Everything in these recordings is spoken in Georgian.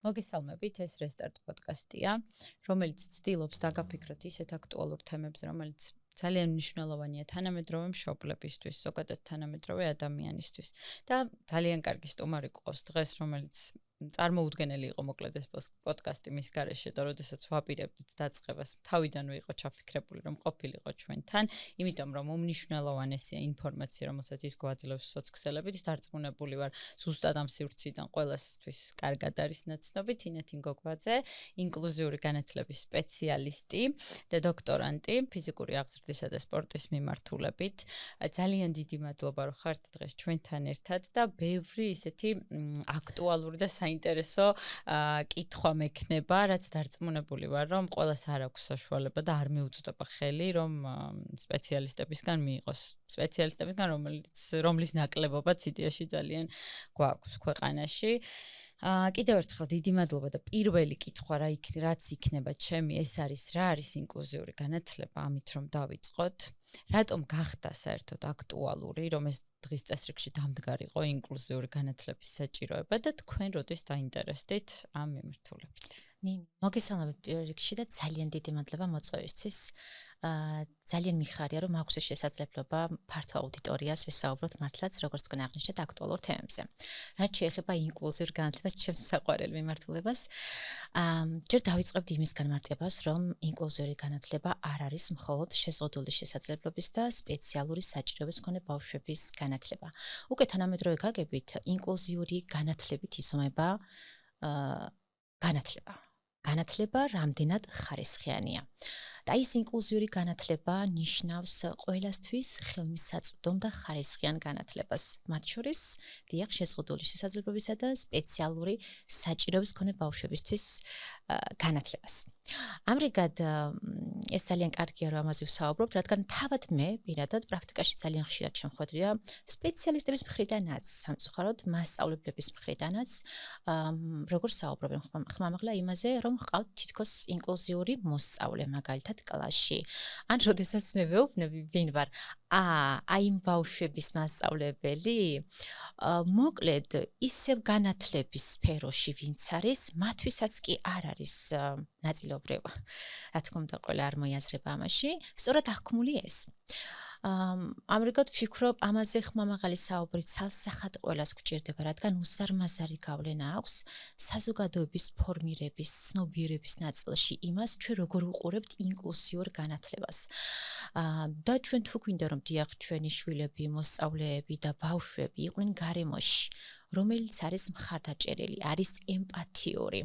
მოგესალმებით, ეს Restart პოდკასტია, რომელიც ცდილობს დაგაფიქროთ ისეთ აქტუალურ თემებზე, რომელიც ძალიან მნიშვნელოვანია თანამედროვე მშობლებისთვის, ზოგადად თანამედროვე ადამიანისთვის. და ძალიან კარგი სტუმარი გვყავს დღეს, რომელიც წარმოუდგენელი იყო მოკლედ ეს პოდკასტი მის გარეშე და როდესაც ვაპირებდით დაწყებას, თავიდანვე იყო ჩაფიქრებული, რომ ყოფილიყო ჩვენთან, იმიტომ რომ უმნიშვნელოვანესია ინფორმაცია, რომელსაც ის გვაძლევს სოცქსელებით, დარწმუნებული ვარ, ზუსტად ამ სივრციდან ყველასთვის კარგად არის ნაცნობი თინათინ გოგვაძე, ინკლუზიური განათლების სპეციალისტი და დოქტორანტი ფიზიკური აღზრდისა და სპორტის მიმართულებით. ძალიან დიდი მადლობა, რომ ხართ დღეს ჩვენთან ერთად და ბევრი ისეთი აქტუალური და საინტერესო კითხვა მექნება, რაც დარწმუნებული ვარ, რომ ყველას არ აქვს საშუალება და არ მიუწვდება ხელი, რომ სპეციალისტებისგან მიიღოს. სპეციალისტებისგან, რომლის ნაკლებობაც იდეაში ძალიან გვაქვს ქვეყანაში. კიდევ ერთხელ დიდი მადლობა და პირველი კითხვა რაც იქნება ჩემი, ეს არის რა არის ინკლუზიური განათლება, ამით რომ დავიწყოთ. რატომ გახდა საერთოდ აქტუალური, რომ ეს დღის წესრიგში დამდგარიყო ინკლუზიური განათლების საჭიროება და თქვენ როდის დაინტერესდით ამ მიმართულებით? ნინი, მოგესალმებით პირველ რიგში და ძალიან დიდი მადლობა მოწვევისთვის. ძალიან მიხარია, რომ აქვს შესაძლებლობა ფართო აუდიტორიას ვისაუბროთ მართლაც, როგორც თქვენ აღნიშნეთ, აქტუალურ თემებზე. რაც შეეხება ინკლუზიურ განათლებას, ჩემს საყვარელ მიმართულებას, ჯერ დავიწყებთ იმისგან მარტებას, რომ ინკლუზიური განათლება არ არის მხოლოდ შეზღუდული შესაძლებლობის და სპეციალური საჭიროების მქონე ბავშვების განათლება. უკვე თანამედროვე გაგებით, ინკლუზიური განათლებით იზომება განათლება რამდენად ხარისხიანია. და ის ინკლუზიური განათლება ნიშნავს ყველასთვის ხელმისაწვდომ და ხარისხიან განათლებას. მათ შორის დიახ შეზღუდული შესაძლებლობისა და სპეციალური საჭიროების მქონე ბავშვებისთვის განათლებას. ამრიგად ეს ძალიან კარგია, რომ ამაზე ვსაუბრობთ, რადგან თავად მე პირადად პრაქტიკაში ძალიან ხშირად შემხვედრია სპეციალისტების მხრიდანაც, სამწუხაროდ მასწავლებლების მხრიდანაც, როგორ საუბრობენ ხმამაღლა იმაზე, რომ ჰყავთ თითქოს ინკლუზიური მოსწავლე მაგალითად კლასში. ან როდესაც მე ვეუბნები ვინ ვარ, აი იმ ბავშვების მასწავლებელი, მოკლედ ისევ განათლების სფეროში ვინც არის, მათთვისაც კი არ არის ნაწილობრივ, რა თქმა უნდა, ყველა არ მოიაზრება ამაში, სწორად აღქმული ეს. ამრიგად ვფიქრობ, ამაზე ხმამაღალი საუბრი ცალსახად ყველას გვჭირდება, რადგან უსარმაზარი გავლენა აქვს საზოგადოების ფორმირების, ცნობიერების ნაწილში იმას, ჩვენ როგორ ვუყურებთ ინკლუზიურ განათლებას. და ჩვენ თუ გვინდა რომ დიახ ჩვენი შვილები, მოსწავლეები და ბავშვები იყვნენ გარემოში, რომელიც არის მხარდაჭერილი, არის ემპათიური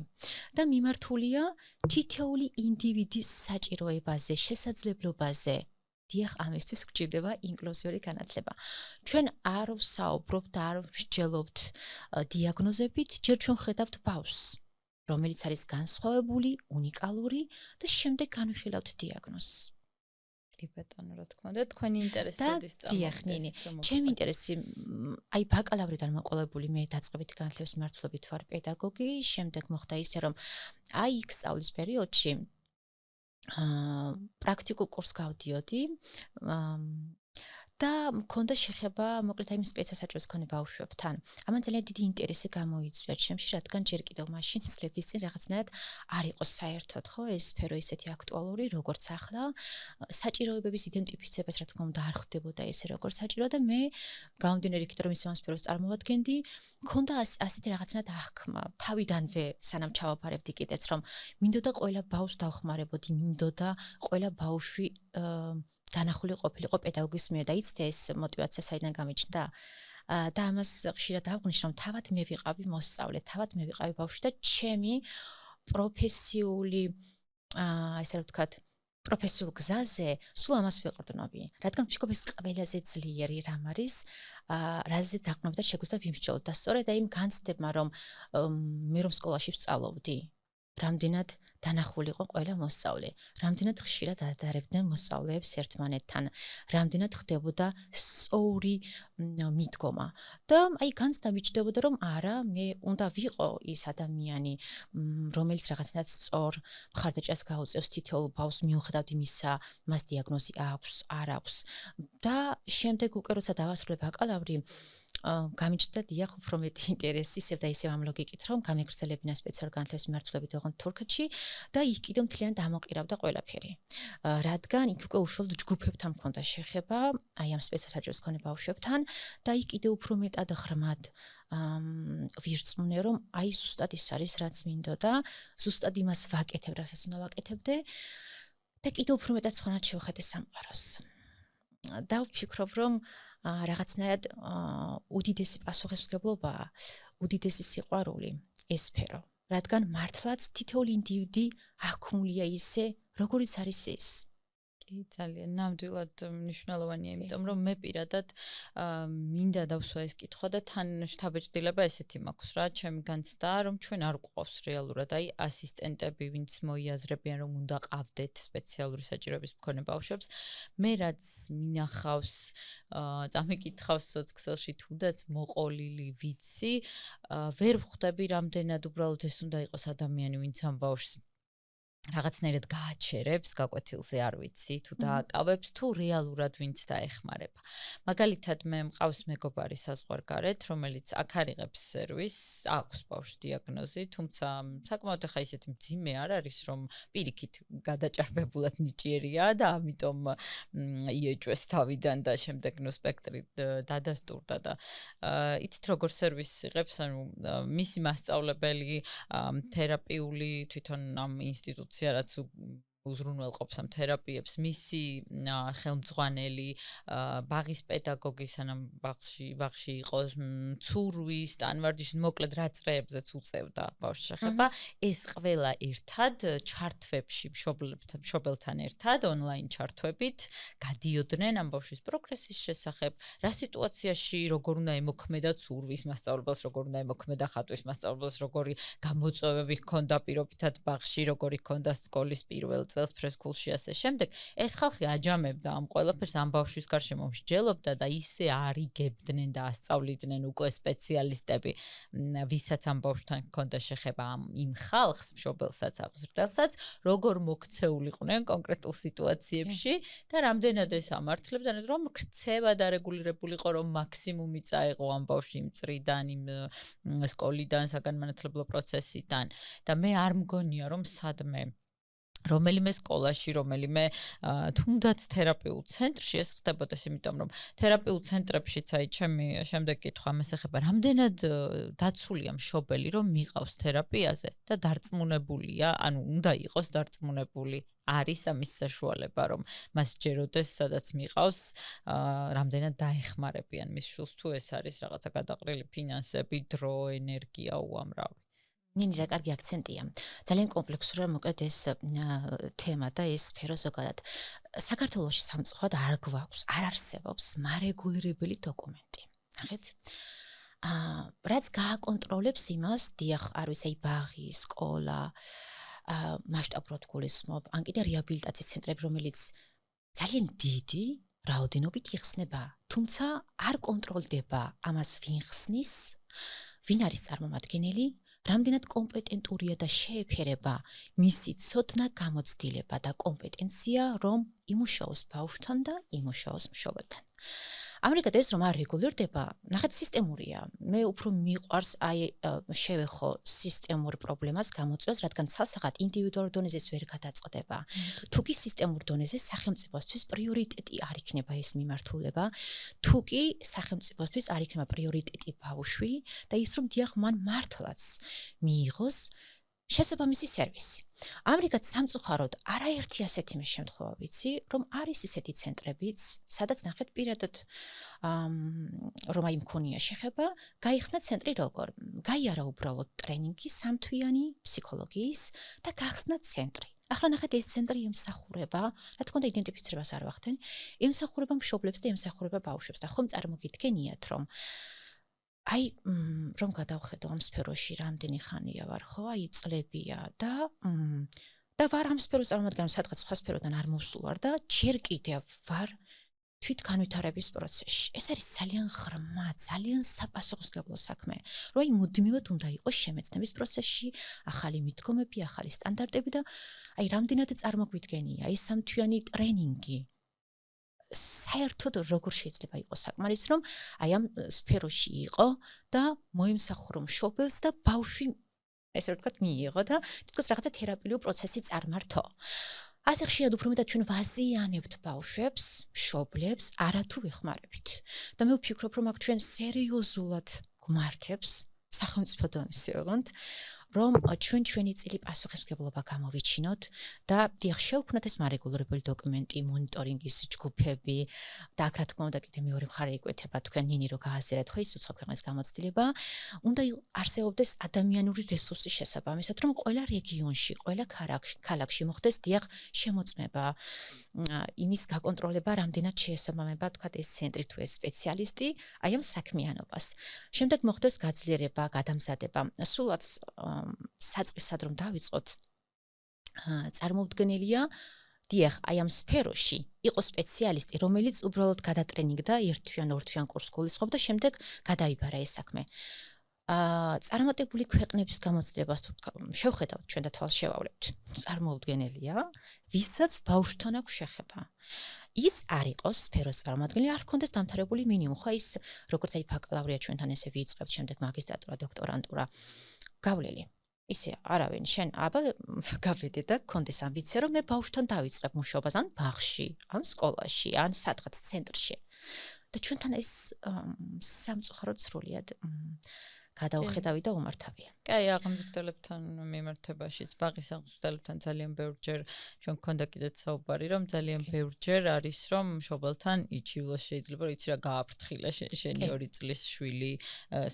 და მიმართულია თითოეული ინდივიდის საჭიროებაზე, შესაძლებლობაზე. დიახ, ამისთვის გვჭირდება ინკლუზიური განათლება. ჩვენ არ ვსაუბრობთ და არ ვსჯელობთ დიაგნოზებით, ჯერ ჩვენ ხედავთ ბავშვს, რომელიც არის განსხვავებული, უნიკალური და შემდეგ განვიხილავთ დიაგნოზს. კი ბატონო, რა თქმა უნდა, თქვენი ინტერესი როდის წამოვიდეს? დიახ, ნინი, ჩემი ინტერესი, აი ბაკალავრიდან მოყოლებული მე დაწყებითი განათლების მიმართულებით ვარ პედაგოგი, შემდეგ მოხდა ისე, რომ აი იქ სწავლის პერიოდში პრაქტიკულ კურსს გავდიოდი და მქონდა შეხება, მოკლედ აი სპეციალსაჭიროების მქონე ბავშვებთან. ამან ძალიან დიდი ინტერესი გამოიწვია ჩემში, რადგან ჯერ კიდევ მაშინ წლების წინ რაღაცნაირად არ იყო საერთოდ, ხო, ეს სფერო ისეთი აქტუალური, როგორც ახლა. საჭიროებების იდენტიფიცირებას, რა თქმა უნდა, არ ხდებოდა ესე როგორც საჭირო და მე გამომდინარე იქით, რომ ისევ ამ სფეროს წარმოვადგენდი, მქონდა ასეთი რაღაცნაირად აღქმა. თავიდანვე სანამ ჩავაფარებდი კიდეც, რომ მინდოდა ყველა ბავშვს დავხმარებოდი, მინდოდა ყველა ბავშვი განახული ყოფილიყო პედაგოგის მიერ და იცით ეს мотиваცია საიდან გამიჩნდა? და ამას ხშირად აღვნიშნე, რომ თავად მე ვიყავი მოსწავლე, თავად მე ვიყავი ბავშვი და ჩემი პროფესიული ესე ვთქვათ, პროფესიულ გზაზე სულ ამას ვიყრდნობი. რადგან ვფიქრობ ეს ყველაზე ძლიერი რამ არის, რაზე დაყრდნობით შეგვიძლია ვიმსჯელოთ და სწორედ აი იმ განცდებმა, რომ მე რომ სკოლაში ვსწავლობდი, რამდენად დანახული იყო ყველა მოსწავლე, რამდენად ხშირად ადარებდნენ მოსწავლეებს ერთმანეთთან, რამდენად ხდებოდა სწორი მიდგომა. და აი განცდა მიჩნდებოდა, რომ არა, მე უნდა ვიყო ის ადამიანი, რომელიც რაღაცნაირად სწორ მხარდაჭერას გაუწევს თითოეულ ბავშვს მიუხედავად იმისა, მას დიაგნოზი აქვს, არ აქვს. და შემდეგ უკვე როცა დავასრულე ბაკალავრი, გამიჩნდა დიახ უფრო მეტი ინტერესი ისევ და ისევ ამ ლოგიკით რომ გამეგრძელებინა სპეციალურ განათლების მიმართულებით ოღონდ თურქეთში და იქ კიდევ მთლიანად ამოყირავდა ყველაფერი. რადგან იქ უკვე უშუალოდ ჯგუფებთან მქონდა შეხება, აი ამ სპეციალურ საჭიროების მქონე ბავშვებთან და იქ კიდევ უფრო მეტად ღრმად ვირწმუნე რომ აი ზუსტად ის არის რაც მინდოდა, ზუსტად იმას ვაკეთებ, რასაც უნდა ვაკეთებდე და კიდევ უფრო მეტად სხვანაირად შევხედე სამყაროს. და ვფიქრობ რომ რაღაცნაირად უდიდესი პასუხისმგებლობაა, უდიდესი სიყვარული ეს სფერო, რადგან მართლაც თითოეული ინდივიდი აღქმულია ისე, როგორიც არის ის. კი, ძალიან ნამდვილად მნიშვნელოვანია, იმიტომ რომ მე პირადად მინდა დავსვა ეს კითხვა და თან შთაბეჭდილება ესეთი მაქვს რა, ჩემი განცდა, რომ ჩვენ არ გვყავს რეალურად აი ასისტენტები, ვინც მოიაზრებიან, რომ უნდა ყავდეთ სპეციალური საჭიროების მქონე ბავშვებს. მე რაც მინახავს, წამიკითხავს სოცქსელში თუნდაც მოყოლილი ვიცი, ვერ ვხვდები რამდენად უბრალოდ ეს უნდა იყოს ადამიანი, ვინც ამ ბავშვს რაღაცნაირად გააჩერებს, გაკვეთილზე არ ვიცი, თუ დააკავებს, თუ რეალურად ვინც დაეხმარება. მაგალითად, მე მყავს მეგობარი საზღვარგარეთ, რომელიც აქ არიღებს სერვისს, აქვს ბავშვს დიაგნოზი, თუმცა საკმაოდ ახლა ისეთი მძიმე არ არის, რომ პირიქით გადაჭარბებულად ნიჭიერია და ამიტომ იეჭვეს თავიდან და შემდეგ ნუ სპექტრი დადასტურდა და იცით როგორ სერვისს იღებს, ანუ მისი მასწავლებელი, თერაპიული თვითონ ამ ინსტიტუტი რაც უზრუნველყოფს ამ თერაპიებს, მისი ხელმძღვანელი, ბაღის პედაგოგი, სანამ ბაღში იყოს, ცურვის, სტანვარდის, მოკლედ რა წრეებზეც უწევდა ბავშვს შეხება, ეს ყველა ერთად ჩარტვებში მშობელთან ერთად, ონლაინ ჩარტვებით გადიოდნენ ამ ბავშვის პროგრესის შესახებ, რა სიტუაციაში როგორ უნდა ემოქმედა ცურვის მასწავლებელს, როგორ უნდა ემოქმედა ხატვის მასწავლებელს, როგორი გამოწვევები ჰქონდა პირობითად ბაღში, როგორი ჰქონდა სკოლის პირველ წელს ფრესკულში ასე შემდეგ. ეს ხალხი აჯამებდა ამ ყველაფერს ამ ბავშვის გარშემო მსჯელობდა და ისე არიგებდნენ და ასწავლიდნენ უკვე სპეციალისტები, ვისაც ამ ბავშვთან ჰქონდა შეხება იმ ხალხს, მშობელსაც, აღზრდელსაც, როგორ მოქცეულიყვნენ კონკრეტულ სიტუაციებში და რამდენად ეს ამართლებდნენ, რომ ქცევა დარეგულირებულიყო, რომ მაქსიმუმი წაეღო ამ ბავშვი იმ წრიდან, იმ სკოლიდან, საგანმანათლებლო პროცესიდან და მე არ მგონია, რომ სადმე რომელიმე სკოლაში, რომელიმე თუნდაც თერაპიულ ცენტრში ეს ხდებოდეს, იმიტომ რომ თერაპიულ ცენტრებშიც აი ჩემი შემდეგ კითხვა ამას ეხება, რამდენად დაცულია მშობელი, რომ მიყავს თერაპიაზე და დარწმუნებულია, ანუ უნდა იყოს დარწმუნებული. არის ამის საშუალება, რომ მას ჯეროდეს, სადაც მიყავს, რამდენად დაეხმარებიან მის შულს, თუ ეს არის რაღაცა გადაყრილი ფინანსები, დრო, ენერგია უამრავი. ნინი რა კარგი აქცენტია. ძალიან კომპლექსურია მოკლედ ეს თემა და ეს სფერო ზოგადად. საქართველოში სამწუხაროდ არ გვაქვს, არ არსებობს მარეგულირებელი დოკუმენტი. ნახეთ? რაც გააკონტროლებს იმას, დიახ, არ ვიცი, ბაღი, სკოლა, მასშტაბურად გულისხმობ, ან კიდე რეაბილიტაციის ცენტრები, რომელიც ძალიან დიდი რაოდენობით იხსნება, თუმცა არ კონტროლდება ამას ვინ ხსნის, ვინ არის წარმომადგენელი, რამდენად კომპეტენტურია და შეეფერება მისი ცოდნა, გამოცდილება და კომპეტენცია, რომ იმუშაოს ბავშვთან და იმუშაოს მშობელთან. ამრიგად ეს რომ არ რეგულირდება, ნახეთ სისტემურია. მე უფრო მიყვარს აი შევეხო სისტემურ პრობლემას გამოწვევს, რადგან ცალსახად ინდივიდუალურ დონეზე ეს ვერ გადაწყდება. თუ კი სისტემურ დონეზე სახელმწიფოსთვის პრიორიტეტი არ იქნება ეს მიმართულება, თუ კი სახელმწიფოსთვის არ იქნება პრიორიტეტი ბავშვი და ის რომ დიახ მან მართლაც მიიღოს შესაბამისი სერვისი. ამრიგად სამწუხაროდ არაერთი ასეთი მე შემთხვევა ვიცი, რომ არის ისეთი ცენტრებიც, სადაც ნახეთ პირადად რომ აი მქონია შეხება, გაიხსნა ცენტრი როგორ? გაიარა უბრალოდ ტრენინგი სამთვიანი ფსიქოლოგიის და გახსნა ცენტრი. ახლა ნახეთ ეს ცენტრი ემსახურება, რა თქმა უნდა იდენტიფიცირებას არ ვახდენ, ემსახურება მშობლებს და ემსახურება ბავშვებს და ხომ წარმოგიდგენიათ რომ აი რომ გადავხედო ამ სფეროში რამდენი ხანია ვარ ხო აი წლებია და ვარ ამ სფეროს წარმომადგენელი სადღაც სხვა სფეროდან არ მოვსულ ვარ და ჯერ კიდევ ვარ თვითგანვითარების პროცესში. ეს არის ძალიან ღრმა, ძალიან საპასუხისმგებლო საქმე. რომ აი მუდმივად უნდა იყოს შემეცნების პროცესში, ახალი მიდგომები, ახალი სტანდარტები და აი რამდენად წარმოგვიდგენია ეს სამთვიანი ტრენინგი. საერთოდ როგორ შეიძლება იყოს საკმარისი რომ აი ამ სფეროში იყო და მოიმსახურო მშობელს და ბავშვი ესე ვთქვათ მიიღო და თითქოს რაღაცა თერაპიული პროცესი წარმართო. ასე ხშირად უფრო მეტად ჩვენ ვაზიანებთ ბავშვებს, მშობლებს, არათუ ვეხმარებით. და მე ვფიქრობ რომ აქ ჩვენ სერიოზულად გვმართებს სახელმწიფო დონეზე ოღონდ რომ ჩვენი წილი პასუხისმგებლობა გამოვიჩინოთ და დიახ შევქმნათ ეს მარეგულირებული დოკუმენტი, მონიტორინგის ჯგუფები და აქ რა თქმა უნდა კიდე მეორე მხარე იკვეთება თქვენ ნინი რო გააზიარეთ ხო ის უცხო ქვეყნის გამოცდილება, უნდა არსებობდეს ადამიანური რესურსის შესაბამისად, რომ ყველა რეგიონში, ყველა ქალაქში მოხდეს დიახ შემოწმება, იმის გაკონტროლება, რამდენად შეესაბამება თქვათ ეს ცენტრი თუ ეს სპეციალისტი, აი ამ საქმიანობას. შემდეგ მოხდეს გაძლიერება, გადამზადება. სულაც საწყისად რომ დავიწყოთ წარმოუდგენელია დიახ აი ამ სფეროში იყო სპეციალისტი რომელიც უბრალოდ გადატრენინგდა ერთვიან ორთვიან კურსს გულისხმობდა და შემდეგ გადაიბარა ეს საქმე წარმატებული ქვეყნების გამოცდილებას თუ შევხედავთ ჩვენ და თვალს შევავლებთ წარმოუდგენელია ვისაც ბავშვთან აქვს შეხება ის არ იყოს სფეროს წარმოადგენელი არ ქონდეს დამთავრებული მინიმუმ ხო ის როგორც აი ბაკალავრია ჩვენთან ესე ვიწყებთ შემდეგ მაგისტრატურა დოქტორანტურა გავლილი ისე არავინ შენ აბა გავედე და კონდეს ამბიცია რომ მე ბავშვთან დავიწყებ მუშაობას ან ბაღში ან სკოლაში ან სადღაც ცენტრში და ჩვენთან ეს სამწუხაროდ სრულიად გადაუხედავი და უმართავია. კაი, აღმზრდელებთან მიმართებაშიც, ბაღის აღმზრდელებთან ძალიან ბევრჯერ ჩვენ გქონდა კიდეც საუბარი, რომ ძალიან ბევრჯერ არის რომ მშობელთან იჩივლოს შეიძლება რომ იცი რა გააფრთხილა შენი 2 წლის შვილი,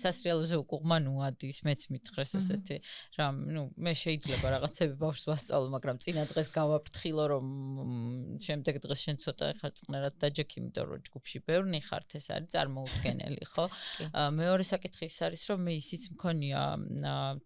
სასრიალოზე უკუღმა ნუადის, მეც მითხრეს ესეთი რამ, მე შეიძლება რაღაცები ბავშვს ვასწავლო, მაგრამ წინა დღეს გავაფრთხილო რომ შემდეგ დღეს შენ ცოტა ხარ წყნარად დაჯექი, იმიტომ რომ ჯგუფში ბევრნი ხართ, ეს არის წარმოუდგენელი, ხო? მეორე საკითხი ის არის რომ ისიც მქონია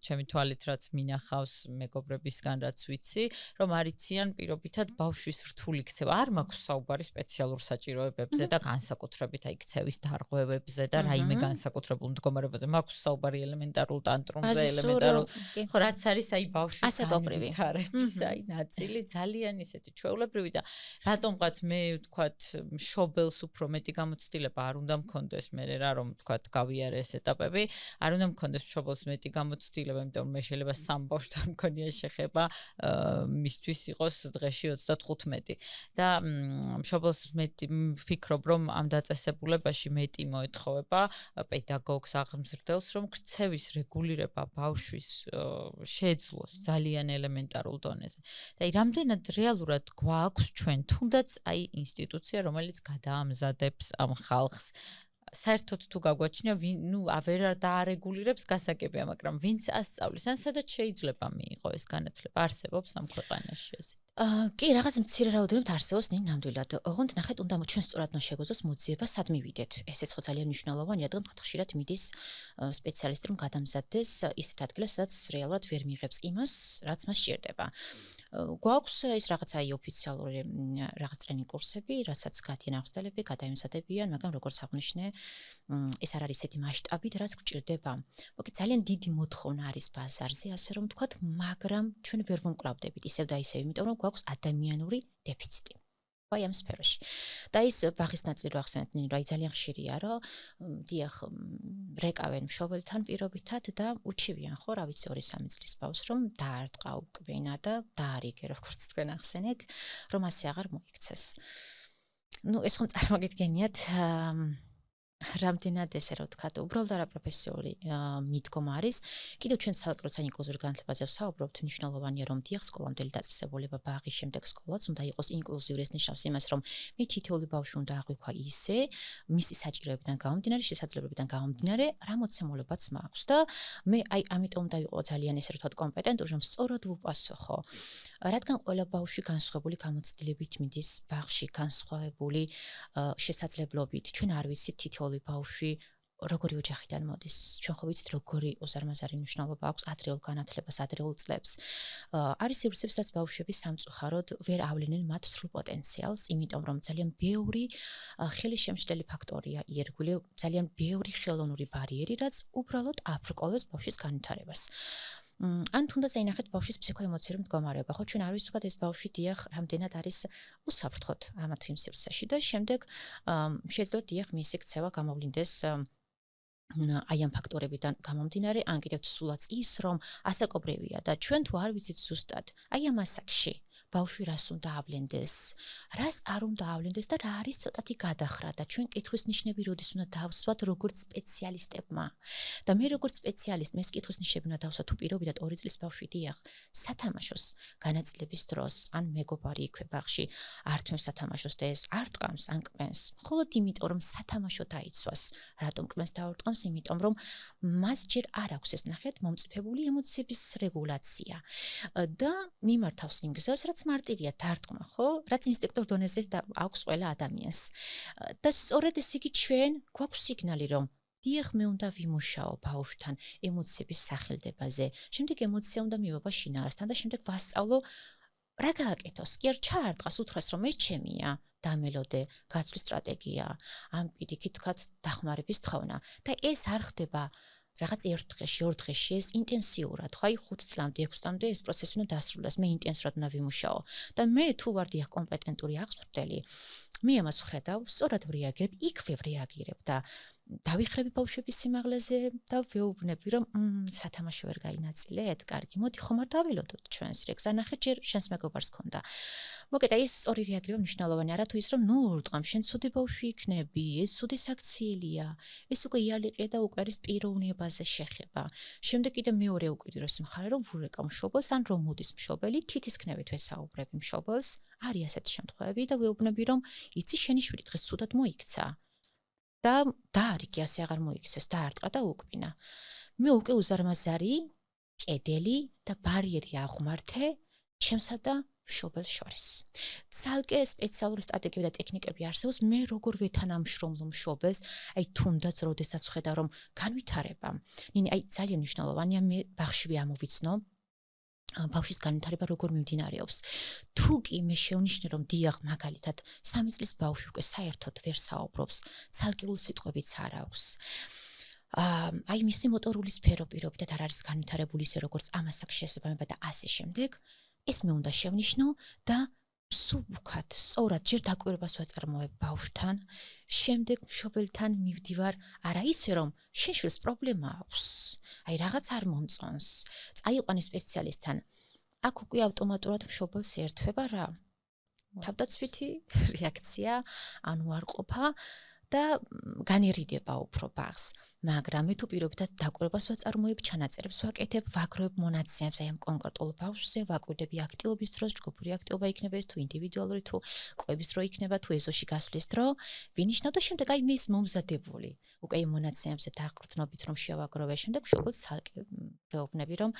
ჩემი თვალით რაც მინახავს მეგობრებისგან რაც ვიცი რომ არიციან პირობითად ბავშვის რთული ქცევა არ მაქვს საუბარი სპეციალურ საჭიროებებზე და განსაკუთრებით აი ქცევის დარღვევებზე და რაიმე განსაკუთრებულ მდგომარეობაზე მაქვს საუბარი ელემენტარულ ტანტრუმზე ელემენტარულ ხო რაც არის აი ბავშვის განვითარების აი ნაწილი ძალიან ისეთი ჩვეულებრივი და რატომღაც მე ვთქვათ მშობელს უფრო მეტი გამოცდილება არ უნდა მქონდეს მე რა რომ ვთქვათ გავიარე ეს ეტაპები არ უნდა მქონდეს მშობელს მეტი გამოცდილება, იმიტომ რომ მე შეიძლება სამ ბავშვთან მქონია შეხება, მისთვის იყოს დღეში 35 და მშობელს მეტი ვფიქრობ რომ ამ დაწესებულებაში მეტი მოეთხოვება პედაგოგს აღმზრდელს რომ ქცევის რეგულირება ბავშვის შეძლოს ძალიან ელემენტარულ დონეზე. და აი რამდენად რეალურად გვაქვს ჩვენ თუნდაც აი ინსტიტუცია რომელიც გადაამზადებს ამ ხალხს საერთოდ თუ გაგვაჩნია ვერ დაარეგულირებს გასაგებია, მაგრამ ვინც ასწავლის, ან სადაც შეიძლება მიიღო ეს განათლება, არსებობს ამ ქვეყანაში ეს. კი, რაღაც მცირე რაოდენობით არსებობს ნამდვილად. ოღონდ ნახეთ, უნდა ჩვენ სწორად შეგვეძლოს მოძიება, სად მივიდეთ. ესეც ხო ძალიან მნიშვნელოვანია, რადგან ხშირად მიდის სპეციალისტი რომ გადამზადდეს ისეთ ადგილას, სადაც რეალურად ვერ მიიღებს იმას, რაც მას სჭირდება. გვაქვს ეს რაღაც აი ოფიციალური რაღაც ტრენინგ კურსები, რასაც გადიან აღმზრდელები, გადაემზადებიან, მაგრამ როგორც აღნიშნე, ეს არ არის ისეთი მასშტაბით, რაც გვჭირდება. მოკლედ ძალიან დიდი მოთხოვნა არის ბაზარზე, ასე რომ ვთქვათ, მაგრამ ჩვენ ვერ ვუმკლავდებით ისევ და ისევ, იმიტომ რომ გვაქვს ადამიანური დეფიციტი. აი ამ სფეროში. და ის ბაღის ნაწილი რო ახსენეთ, რა ძალიან ხშირია, რომ დიახ, რეკავენ მშობელთან პირობითად და უჩივიან ხო, რა ვიცი 2-3 წლის ბავშვს რომ დაარტყა უკბენა და დაარიგე, როგორც თქვენ ახსენეთ, რომ ასე აღარ მოიქცეს. ეს ხომ წარმოგიდგენიათ რამდენად ესე რა ვთქვათ, უბრალოდ არაპროფესიული მიდგომა არის. კიდევ ჩვენ სალკროც ან ინკლუზიური განათლებაზე ვსაუბრობთ, მნიშვნელოვანია რომ დიახ სკოლამდელი დაწესებულება ბაღის შემდეგ სკოლაც უნდა იყოს ინკლუზიური, ეს ნიშნავს იმას, რომ მე თითოეული ბავშვი უნდა აღვიქვა ისე, მისი საჭიროებიდან გამომდინარე, შესაძლებლობიდან გამომდინარე, რა მოცემულებაც მაქვს და მე აი ამიტომ უნდა ვიყო ძალიან ესე რა ვთქვათ კომპეტენტური, რომ სწორად ვუპასუხო. რადგან ყველა ბავშვი განსხვავებული გამოცდილებით მიდის ბაღში, განსხვავებული შესაძლებლობით. ჩვენ არ ვიცით თითოეული ბავშვი როგორი ოჯახიდან მოდის. ჩვენ ხო ვიცით როგორი უზარმაზარი მნიშვნელობა აქვს ადრეულ განათლებას, ადრეულ წლებს. არის სივრცეები, სადაც ბავშვები სამწუხაროდ ვერ ავლენენ მათ სრულ პოტენციალს, იმიტომ რომ ძალიან ბევრი ხელისშემშლელი ფაქტორია იერგული, ძალიან ბევრი ხელოვნური ბარიერი, რაც უბრალოდ აბრკოლებს ბავშვის განვითარებას. ან თუნდაც აინახეთ ბავშვის ფსიქოემოციური მდგომარეობა. ხო, ჩვენ არ ვიცით ვთქვათ ეს ბავშვი დიახ რამდენად არის უსაფრთხოდ ამათ იმ სივრცეში და შემდეგ შეიძლება დიახ მისი ქცევა გამოვლინდეს აი ამ ფაქტორებიდან გამომდინარე, ან კიდევ სულაც ის, რომ ასაკობრივია და ჩვენ თუ არ ვიცით ზუსტად, აი ამ ასაკში ბავშვი რას უნდა ავლენდეს, რას არ უნდა ავლენდეს და რა არის ცოტათი გადახრა და ჩვენ კითხვის ნიშნები როდის უნდა დავსვათ როგორც სპეციალისტებმა. და მე როგორც სპეციალისტ მეს კითხვის ნიშნები უნდა დავსვათ თუ პირობითად 2 წლის ბავშვი დიახ, სათამაშოს განაწილების დროს, ან მეგობარი იქვე ბაღში არ თმევს სათამაშოს და ეს არ ტყამს, ან კმენს. მხოლოდ იმიტომ რომ სათამაშო დაიცვას. რატომ კმენს და არ ტყამს? იმიტომ რომ მას ჯერ არ აქვს ეს ნახეთ მომწიფებული ემოციების რეგულაცია. და მიმართავს იმ გზას, რაც მარტივია დარტყმა, ხო? რაც ინსტინქტურ დონეზე აქვს ყველა ადამიანს. და სწორედ ეს იგი ჩვენ გვაქვს სიგნალი, რომ დიახ, მე უნდა ვიმუშაო ბავშვთან ემოციების სახელდებაზე. შემდეგ ემოცია უნდა მივობა შინაარსთან და შემდეგ ვასწავლო რა გააკეთოს? კი არ ჩაარტყას უთხრას რომ ეს ჩემია, დამელოდე, გაცვლის სტრატეგია, ამ პირიქით თქვათ დახმარების თხოვნა და ეს არ ხდება რაღაც 1 დღეში, 2 დღეში, ეს ინტენსიურად, ხო, აი 5 წლამდე, 6 წლამდე ეს პროცესი უნდა დასრულდეს, მე ინტენსურად უნდა ვიმუშაო და მე თუ ვარ დიახ კომპეტენტური აღზრდელი, მე ამას ვხედავ, სწორად ვრეაგირებ, იქვე ვრეაგირებ და დავიხრები ბავშვების სიმაღლეზე და ვეუბნები რომ სათამაშო ვერ გაინაწილეთ, კარგი, მოდი ხომ არ დავილოდოთ ჩვენს რეგს, ანახეთ ჯერ შენს მეგობარს ქონდა. მოკეთა ის სწორი რეაგირება მნიშვნელოვანია, არა თუ ის რომ ნუ ურტყამ, შენ ცუდი ბავშვი იქნები, ეს ცუდი საქციელია, ეს უკვე იალიყია და უკვე არის პიროვნებაზე შეხება. შემდეგ კიდე მეორე უკიდურესი მხარე რომ ვურეკავ მშობელს, ან რომ მოდის მშობელი, თვითისქნებით ვესაუბრები მშობელს, არის ასეთი შემთხვევები და ვეუბნები რომ იცი შენი შვილი დღეს ცუდად მოიქცა. და დაარიგე ასე აღარ მოიქცეს, დაარტყა და უკბინა. მე უკვე უზარმაზარი, კედელი და ბარიერი აღმართე ჩემსა და მშობელს შორის. ცალკე სპეციალური სტრატეგიები და ტექნიკები არსებობს, მე როგორ ვეთანამშრომლო მშობელს, აი თუნდაც როდესაც ხედავ რომ განვითარება. ნინი, აი ძალიან მნიშვნელოვანია მე ბაღში ამოვიცნო ბავშვის განვითარება როგორ მიმდინარეობს. თუ კი მე შევნიშნე რომ დიახ მაგალითად 3 წლის ბავშვი უკვე საერთოდ ვერ საუბრობს, ცალკეული სიტყვებიც არ აქვს. აი მისი მოტორული სფერო პირობითად არ არის განვითარებული ისე როგორც ამ ასაკში შესაბამება და ასე შემდეგ, ეს მე უნდა შევნიშნო და სუბუქად, სწორად ჯერ დაკვირვებას ვაწარმოებ ბავშვთან, შემდეგ მშობელთან მივდივარ, არა ისე რომ შენ შვილს პრობლემა აქვს, აი რაღაც არ მომწონს, წაიყვანე სპეციალისტთან. აქ უკვე ავტომატურად მშობელს ერთვება რა? თავდაცვითი რეაქცია, ანუ არყოფა და განერიდება უფრო ბაღს. მაგრამ მე თუ პირობითად დაკვირვებას ვაწარმოებ, ჩანაწერებს ვაკეთებ, ვაგროვებ მონაცემებს აი ამ კონკრეტულ ბავშვზე, ვაკვირდები აქტივობის დროს, ჯგუფური აქტივობა იქნება ეს თუ ინდივიდუალური თუ კვების დრო იქნება თუ ეზოში გასვლის დრო, ვინიშნავ და შემდეგ აი მე ის მომზადებული. უკვე იმ მონაცემებზე დაყრდნობით რომ შევაგროვე, შემდეგ მშობელს ცალკე ვეუბნები რომ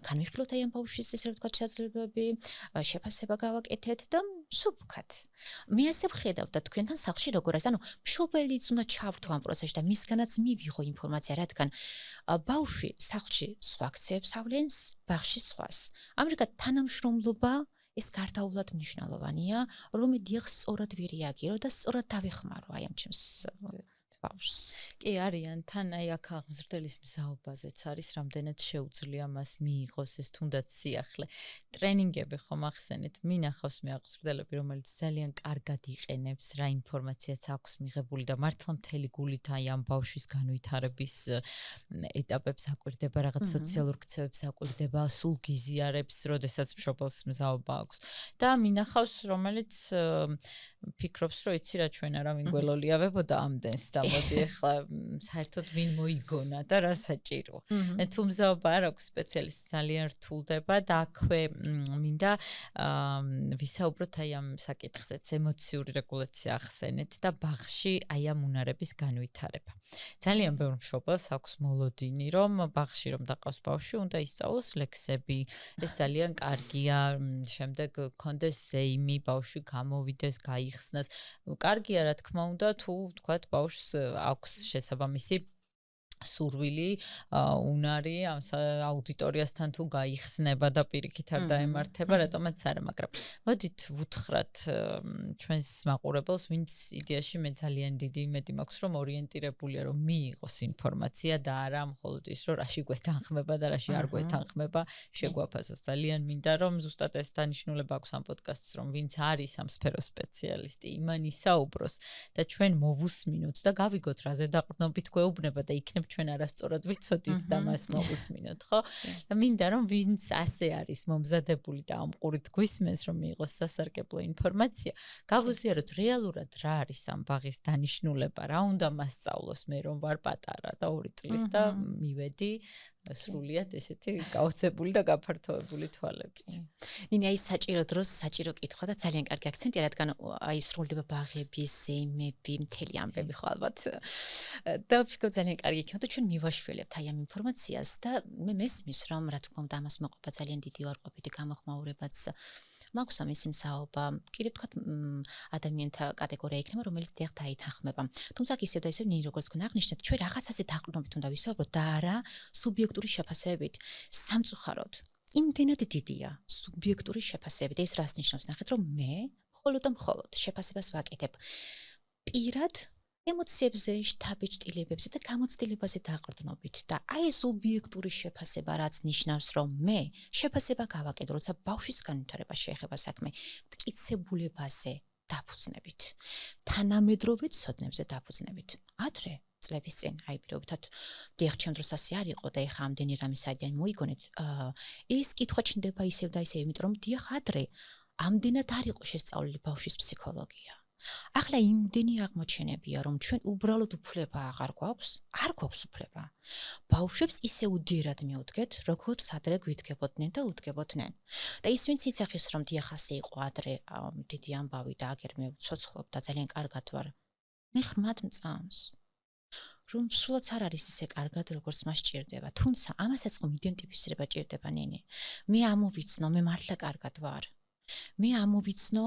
განვიხილოთ აი ამ ბავშვის ესე ვთქვათ შესაძლებლობები, შეფასება გავაკეთეთ და სუბუქად. მე ასე ვხედავ და თქვენთან სახლში როგორ არის, ანუ მშობელიც უნდა ჩავრთო ამ პროცესში და მისგანაც მივიღო ინფორმაცია, რადგან ბავშვი სახლში სხვა ქცეებს ავლენს, ბაღში სხვას. ამრიგად თანამშრომლობა ეს გარდაულად მნიშვნელოვანია, რომ მე დიახ სწორად ვირეაგირო და სწორად დავეხმარო აი ამ ჩემს ბავშვს. კი არიან, თან აი აქ აღმზრდელის მზაობაზეც არის, რამდენად შეუძლია მას მიიღოს ეს თუნდაც სიახლე. ტრენინგები ხომ ახსენეთ, მინახავს მე აღმზრდელები, რომელიც ძალიან კარგად იყენებს რა ინფორმაციაც აქვს მიღებული და მართლა მთელი გულით აი ამ ბავშვის განვითარების ეტაპებს აკვირდება, რაღაც სოციალურ ქცევებს აკვირდება, სულ გიზიარებს, როდესაც მშობელს მზაობა აქვს. და მინახავს, რომელიც ფიქრობს, რომ იცი რა ჩვენ არავინ გველოლიავებოდა ამდენს და მოდი ახლა საერთოდ ვინ მოიგონა და რა საჭირო. თუ მზაობა არ აქვს, სპეციალისტი ძალიან რთულდება და აქვე მინდა ვისაუბროთ აი ამ საკითხზეც, ემოციური რეგულაცია ახსენეთ და ბაღში აი ამ უნარების განვითარება. ძალიან ბევრ მშობელს აქვს მოლოდინი, რომ ბაღში რომ დაყავს ბავშვი, უნდა ისწავლოს ლექსები. ეს ძალიან კარგია, შემდეგ კონდეს ზეიმი, ბავშვი გამოვიდეს, გაიხსნას. კარგია რა თქმა უნდა, თუ თქვათ ბავშვს აქვს შესაბამისი სურვილი, უნარი ამ აუდიტორიასთან თუ გაიხსნება და პირიქით არ დაემართება, რატომაც არა, მაგრამ მოდით ვუთხრათ ჩვენს მაყურებელს, ვინც იდეაში მე ძალიან დიდი იმედი მაქვს, რომ ორიენტირებულია, რომ მიიღოს ინფორმაცია და არა მხოლოდ ის, რომ რაში გვეთანხმება და რაში არ გვეთანხმება, შეგვაფასოს. ძალიან მინდა, რომ ზუსტად ეს დანიშნულება აქვს ამ პოდკასტს, რომ ვინც არის ამ სფეროს სპეციალისტი, იმან ისაუბროს და ჩვენ მოვუსმინოთ და გავიგოთ, რა ზედაყრდნობით გვეუბნება და იქნებ ჩვენ არასწორად ვიცოდით და მას მოვუსმინოთ, ხო? და მინდა რომ ვინც ასე არის მომზადებული და ამ ყურით გვისმენს, რომ მიიღოს სასარგებლო ინფორმაცია, გავუზიაროთ რეალურად რა არის ამ ბაღის დანიშნულება, რა უნდა მასწავლოს მე რომ ვარ პატარა და 2 წლის და მივედი სრულიად ესეთი გაოცებული და გაფართოებული თვალებით. ნინი, აი საჭირო დროს საჭირო კითხვა და ძალიან კარგი აქცენტია, რადგან აი სრულდება ბაღები, ზეიმები, მთელი ამბები ხო ალბათ. და ვფიქრობ ძალიან კარგი იქნება და ჩვენ მივაშველებთ აი ამ ინფორმაციას და მე მესმის რომ რა თქმა უნდა ამას მოყვება ძალიან დიდი უარყოფითი გამოხმაურებაც მაქვს ამის იმსაობა, კიდევ თქვა ადამიანთა კატეგორია იქნება, რომელიც დიახ დაითანხმება. თუმცა ისევ და ისევ ნინი როგორც თქვენ აღნიშნეთ, ჩვენ რაღაცაზე დაყრდნობით უნდა ვისაუბროთ და არა სუბიექტური შეფასებით. სამწუხაროდ, იმდენად დიდია სუბიექტური შეფასებით. ეს რას ნიშნავს? ნახეთ, რომ მე მხოლოდ და მხოლოდ შეფასებას ვაკეთებ პირად ემოციებზე, შთაბეჭდილებებზე და გამოცდილებაზე დაყრდნობით და აი ეს ობიექტური შეფასება რაც ნიშნავს, რომ მე შეფასება გავაკეთე, როცა ბავშვის განვითარება შეეხება საქმე, მტკიცებულებაზე დაფუძნებით, თანამედროვე ცოდნებზე დაფუძნებით. ადრე წლების წინ, აი პირობითად, დიახ, ჩემ დროს ასე არ იყო და ეხა ამდენი რამე საიდან მოიგონეთ, ეს კითხვა ჩნდება ისევ და ისევ, იმიტომ რომ დიახ, ადრე ამდენად არ იყო შესწავლილი ბავშვის ფსიქოლოგია. ახლა იმდენი აღმოჩენებია, რომ ჩვენ უბრალოდ უფლება აღარ გვაქვს, არ გვაქვს უფლება. ბავშვებს ისე უდიერად მივუდგეთ, როგორც ადრე გვითგებოდნენ და უდგებოდნენ. და ის ვინც იცახის, რომ დიახ ასე იყო ადრე, დიდი ამბავი და აგერ მე ვცოცხლობ და ძალიან კარგად ვარ. მე ხმად მწამს. რომ სულაც არ არის ისე კარგად, როგორც მას ჭირდება. თუმცა ამასაც ხომ იდენტიფიცირება ჭირდება, ნინი. მე ამოვიცნო, მე მართლა კარგად ვარ. მე ამოვიცნო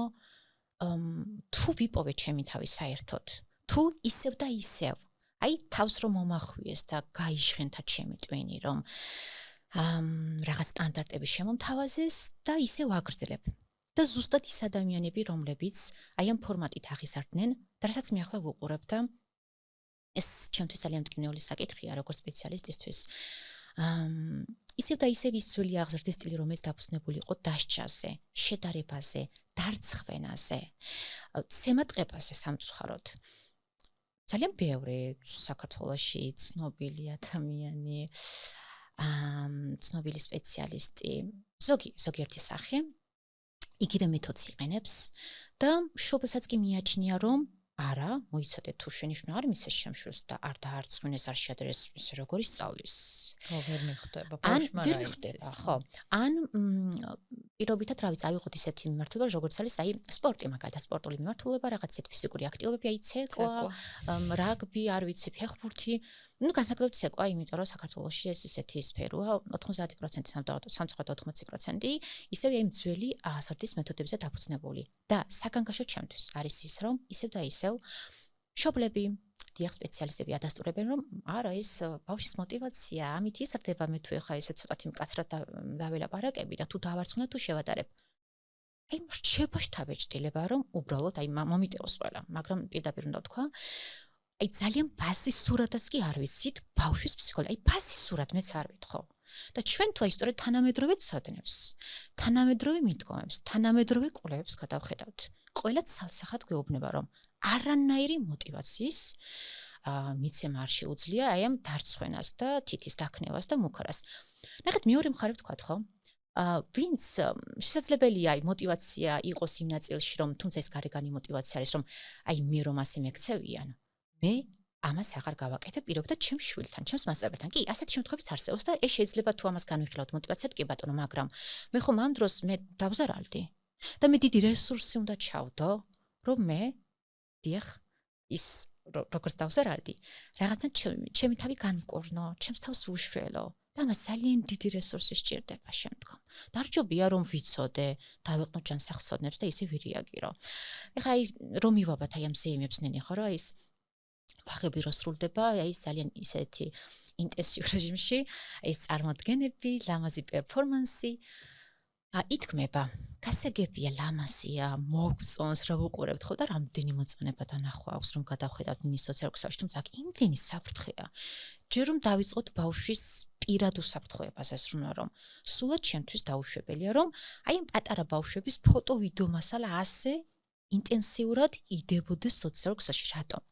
თუ ვიპოვე ჩემი თავი საერთოდ, თუ ისევ და ისევ, აი თავს რომ მომახვიეს და გაიჟღენთა ჩემი ტვინი, რომ რაღაც სტანდარტები შემომთავაზეს და ისევ აგრძელებ. და ზუსტად ის ადამიანები, რომლებიც აი ამ ფორმატით აღიზარდნენ, და რასაც მე ახლა ვუყურებ და ეს ჩემთვის ძალიან მტკივნეული საკითხია, როგორც სპეციალისტისთვის. ისევ და ისევ ის ძველი აღზრდის სტილი, რომელიც დაფუძნებული იყო დასჯაზე, შედარებაზე, დარცხვენაზე, ცემატყებაზე სამწუხაროდ. ძალიან ბევრი საქართველოში ცნობილი ადამიანი, ცნობილი სპეციალისტი, ზოგიერთი სახე, იგივე მეთოდს იყენებს და მშობელსაც კი მიაჩნია, რომ არა, მოიცადეთ თუ შენიშვნა არ მისცეს შემშულს და არ დაარწმუნეს, არ შეადრეს ისე როგორ ისწავლის. ვერ მიხვდება, ბავშვმა რა იცის. ხო. ან პირობითად, რა ვიცი, ავიღოთ ისეთი მიმართულება, როგორც არის აი სპორტი, მაგალითად, სპორტული მიმართულება, რაღაც ისეთი ფიზიკური აქტივობები, აი ცეკვა, რაგბი, არ ვიცი, ფეხბურთი. განსაკუთრებით ცეკვა, იმიტომ რომ საქართველოში ეს ისეთი სფეროა, 90% სამწუხაროდ 80% ისევ აი ძველი აღზრდის მეთოდებზე დაფუძნებული. და საგანგაშო ჩემთვის არის ის, რომ ისევ და ისევ მშობლები, დიახ, სპეციალისტები ადასტურებენ, რომ არა, ეს ბავშვის мотиваცია, ამით იზრდება, მე თუ ეხა ესე ცოტათი მკაცრად დაველაპარაკები და თუ დავარცხნო თუ შევატარებ. აი რჩება შთაბეჭდილება, რომ უბრალოდ აი მომიტევოს ყველა, მაგრამ პირდაპირ უნდა ვთქვა, აი ძალიან ბაზის სურათაც კი არ ვიცით ბავშვის ფსიქოლოგია. აი ბაზის სურათ მეც არ ვითხოვ. და ჩვენ თუ აი სწორედ თანამედროვე ცოდნებს, თანამედროვე მიდგომებს, თანამედროვე კვლევებს გადავხედავთ. ყველა ცალსახად გვეუბნება, რომ არანაირი мотиваციის მიცემა არ შეუძლია აი ამ დარცხვენას და თითის დაქნევას და მუქარას. ნახეთ, მეორე მხარე ვთქვათ, ხო? ვინც შესაძლებელია აი мотиваცია იყოს იმ ნაწილში, რომ თუმცა ეს გარეგანი мотиваცია არის, რომ აი მე რომ ასე მეკცევიან, მე ამას აღარ გავაკეთებ პირობითად ჩემს შვილთან, ჩემს მასწავლებელთან. კი, ასეთი შემთხვევებიც არსებობს და ეს შეიძლება თუ ამას განვიხილავთ мотиваციად, კი ბატონო, მაგრამ მე ხომ ამ დროს მე დავზარალდი და მე დიდი რესურსი უნდა ჩავდო, რომ მე დიახ ის როგორც დავზარალდი, რაღაცა ჩემი თავი განვკორნო, ჩემს თავს ვუშველო. და მას ძალიან დიდი რესურსი სჭირდება შემდგომ. დარჯობია რომ ვიცოდე, დავეყნო ჯანსაღ ცოდნებს და ისე ვირიაგირო. ეხლა ის რომ მივაბათ აი ამ ზეიმებს ნენი ხო რა ის ბაღები რო სრულდება, აი ძალიან ისეთი ინტენსიურ რეჟიმში, ეს წარმოდგენები, ლამაზი პერფორმანსი ითქმება. გასაგებია, ლამაზია, მოგწონს, რა ვუყურებთ ხო და რამდენი მოწონება და ნახვა აქვს, რომ გადავხედავთ ნის სოციალურ ქსელში, თუმცა იმდენი საფრთხეა. ჯერ რომ დავიწყოთ ბავშვის პირად უსაფრთხოებას ეს რუნა რომ სულად ჩემთვის დაუშვებელია რომ აი ამ პატარა ბავშვების ფოტო ვიდეო მასალა ასე ინტენსიურად იდებოდეს სოციალურ ქსელში. რატომ?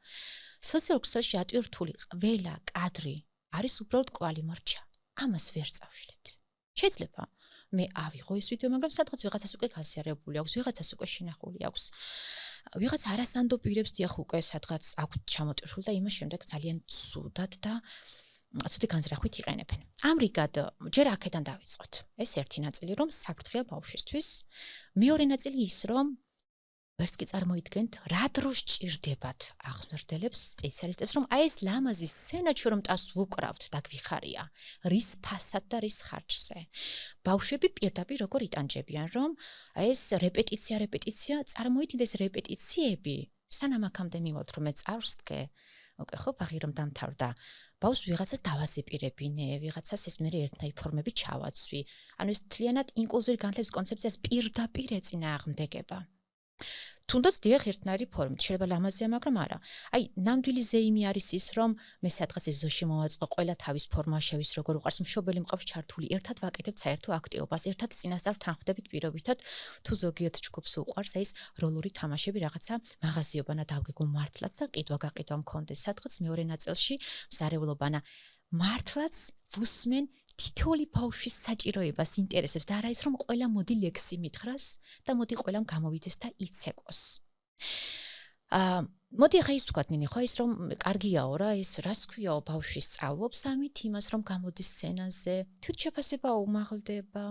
სოციალურ ქსელში ატვირთული ყველა კადრი არის უბრალოდ კვალი მარჩა. ამას ვერ წავშლით. შეიძლება მე ავიღო ეს ვიდეო, მაგრამ სადღაც ვიღაცას უკვე გასიარებული აქვს, ვიღაცას უკვე შინახული აქვს. ვიღაც არასანდო პირებს დიახ უკვე სადღაც აქვს ჩამოტვირთული და იმას შემდეგ ძალიან ცუდად და ცუდი განზრახვით იყენებენ. ამრიგად, ჯერ აქედან დავიწყოთ. ეს ერთი ნაწილი, რომ საფრთხეა ბავშვისთვის. მეორე ნაწილი ის, რომ ვერც კი წარმოიდგენთ, რა დროს ჭირდებათ აღმზრდელებს, სპეციალისტებს, რომ აი ეს ლამაზი სცენა ჩვენ რომ ტას ვუკრავთ და გვიხარია, რის ფასად და რის ხარჯზე. ბავშვები პირდაპირ როგორ იტანჯებიან, რომ აი ეს რეპეტიცია, წარმოიდგინეთ რეპეტიციები, სანამ აქამდე მივალთ, რომ მე წარვსდგე, ოკეი, ხო, ბაღი რომ დამთავრდა. ბავშვს ვიღაცას დავაზეპირებინე, ვიღაცას ეს მე ერთნაირი ფორმები ჩავაცვი. ანუ ეს მთლიანად ინკლუზიური განათლების კონცეფციას პირდაპირ ეწინააღმდეგება. თუნდაც დიახ ერთნაირი ფორმით შეიძლება ლამაზია, მაგრამ არა. აი, ნამდვილი ზეიმი არის ის, რომ მე სადღაც ეზოში მოვაწყო, ყველა თავის ფორმა შევის, როგორ უყარს, მშობელი მყავს ჩართული, ერთად ვაკეთებთ საერთო აქტივობას, ერთად წინასწარ თანხმდებით პირობითად, თუ ზოგიერთ ჯგუფს უყარს, აი ეს როლური თამაშები, რაღაცა მაღაზიობანა დავგეგმო მართლაც და ყიდვა-გაყიდვა მქონდეს. სადღაც მეორე ნაწილში მზარეულობანა მართლაც ვუსმენ თითოეული ბავშვის საჭიროებას, ინტერესებს და არა ის რომ ყველა მოდი ლექსი მითხრას და მოდი ყველამ გამოვიდეს და იცეკვოს. მოდი ახლა ის ვთქვათ ნინი, ხო ის რომ კარგიაო რა, ეს რას ქვიაო ბავშვი სწავლობს ამით იმას რომ გამოდის სცენაზე, თვითშეფასება უმაღლდება.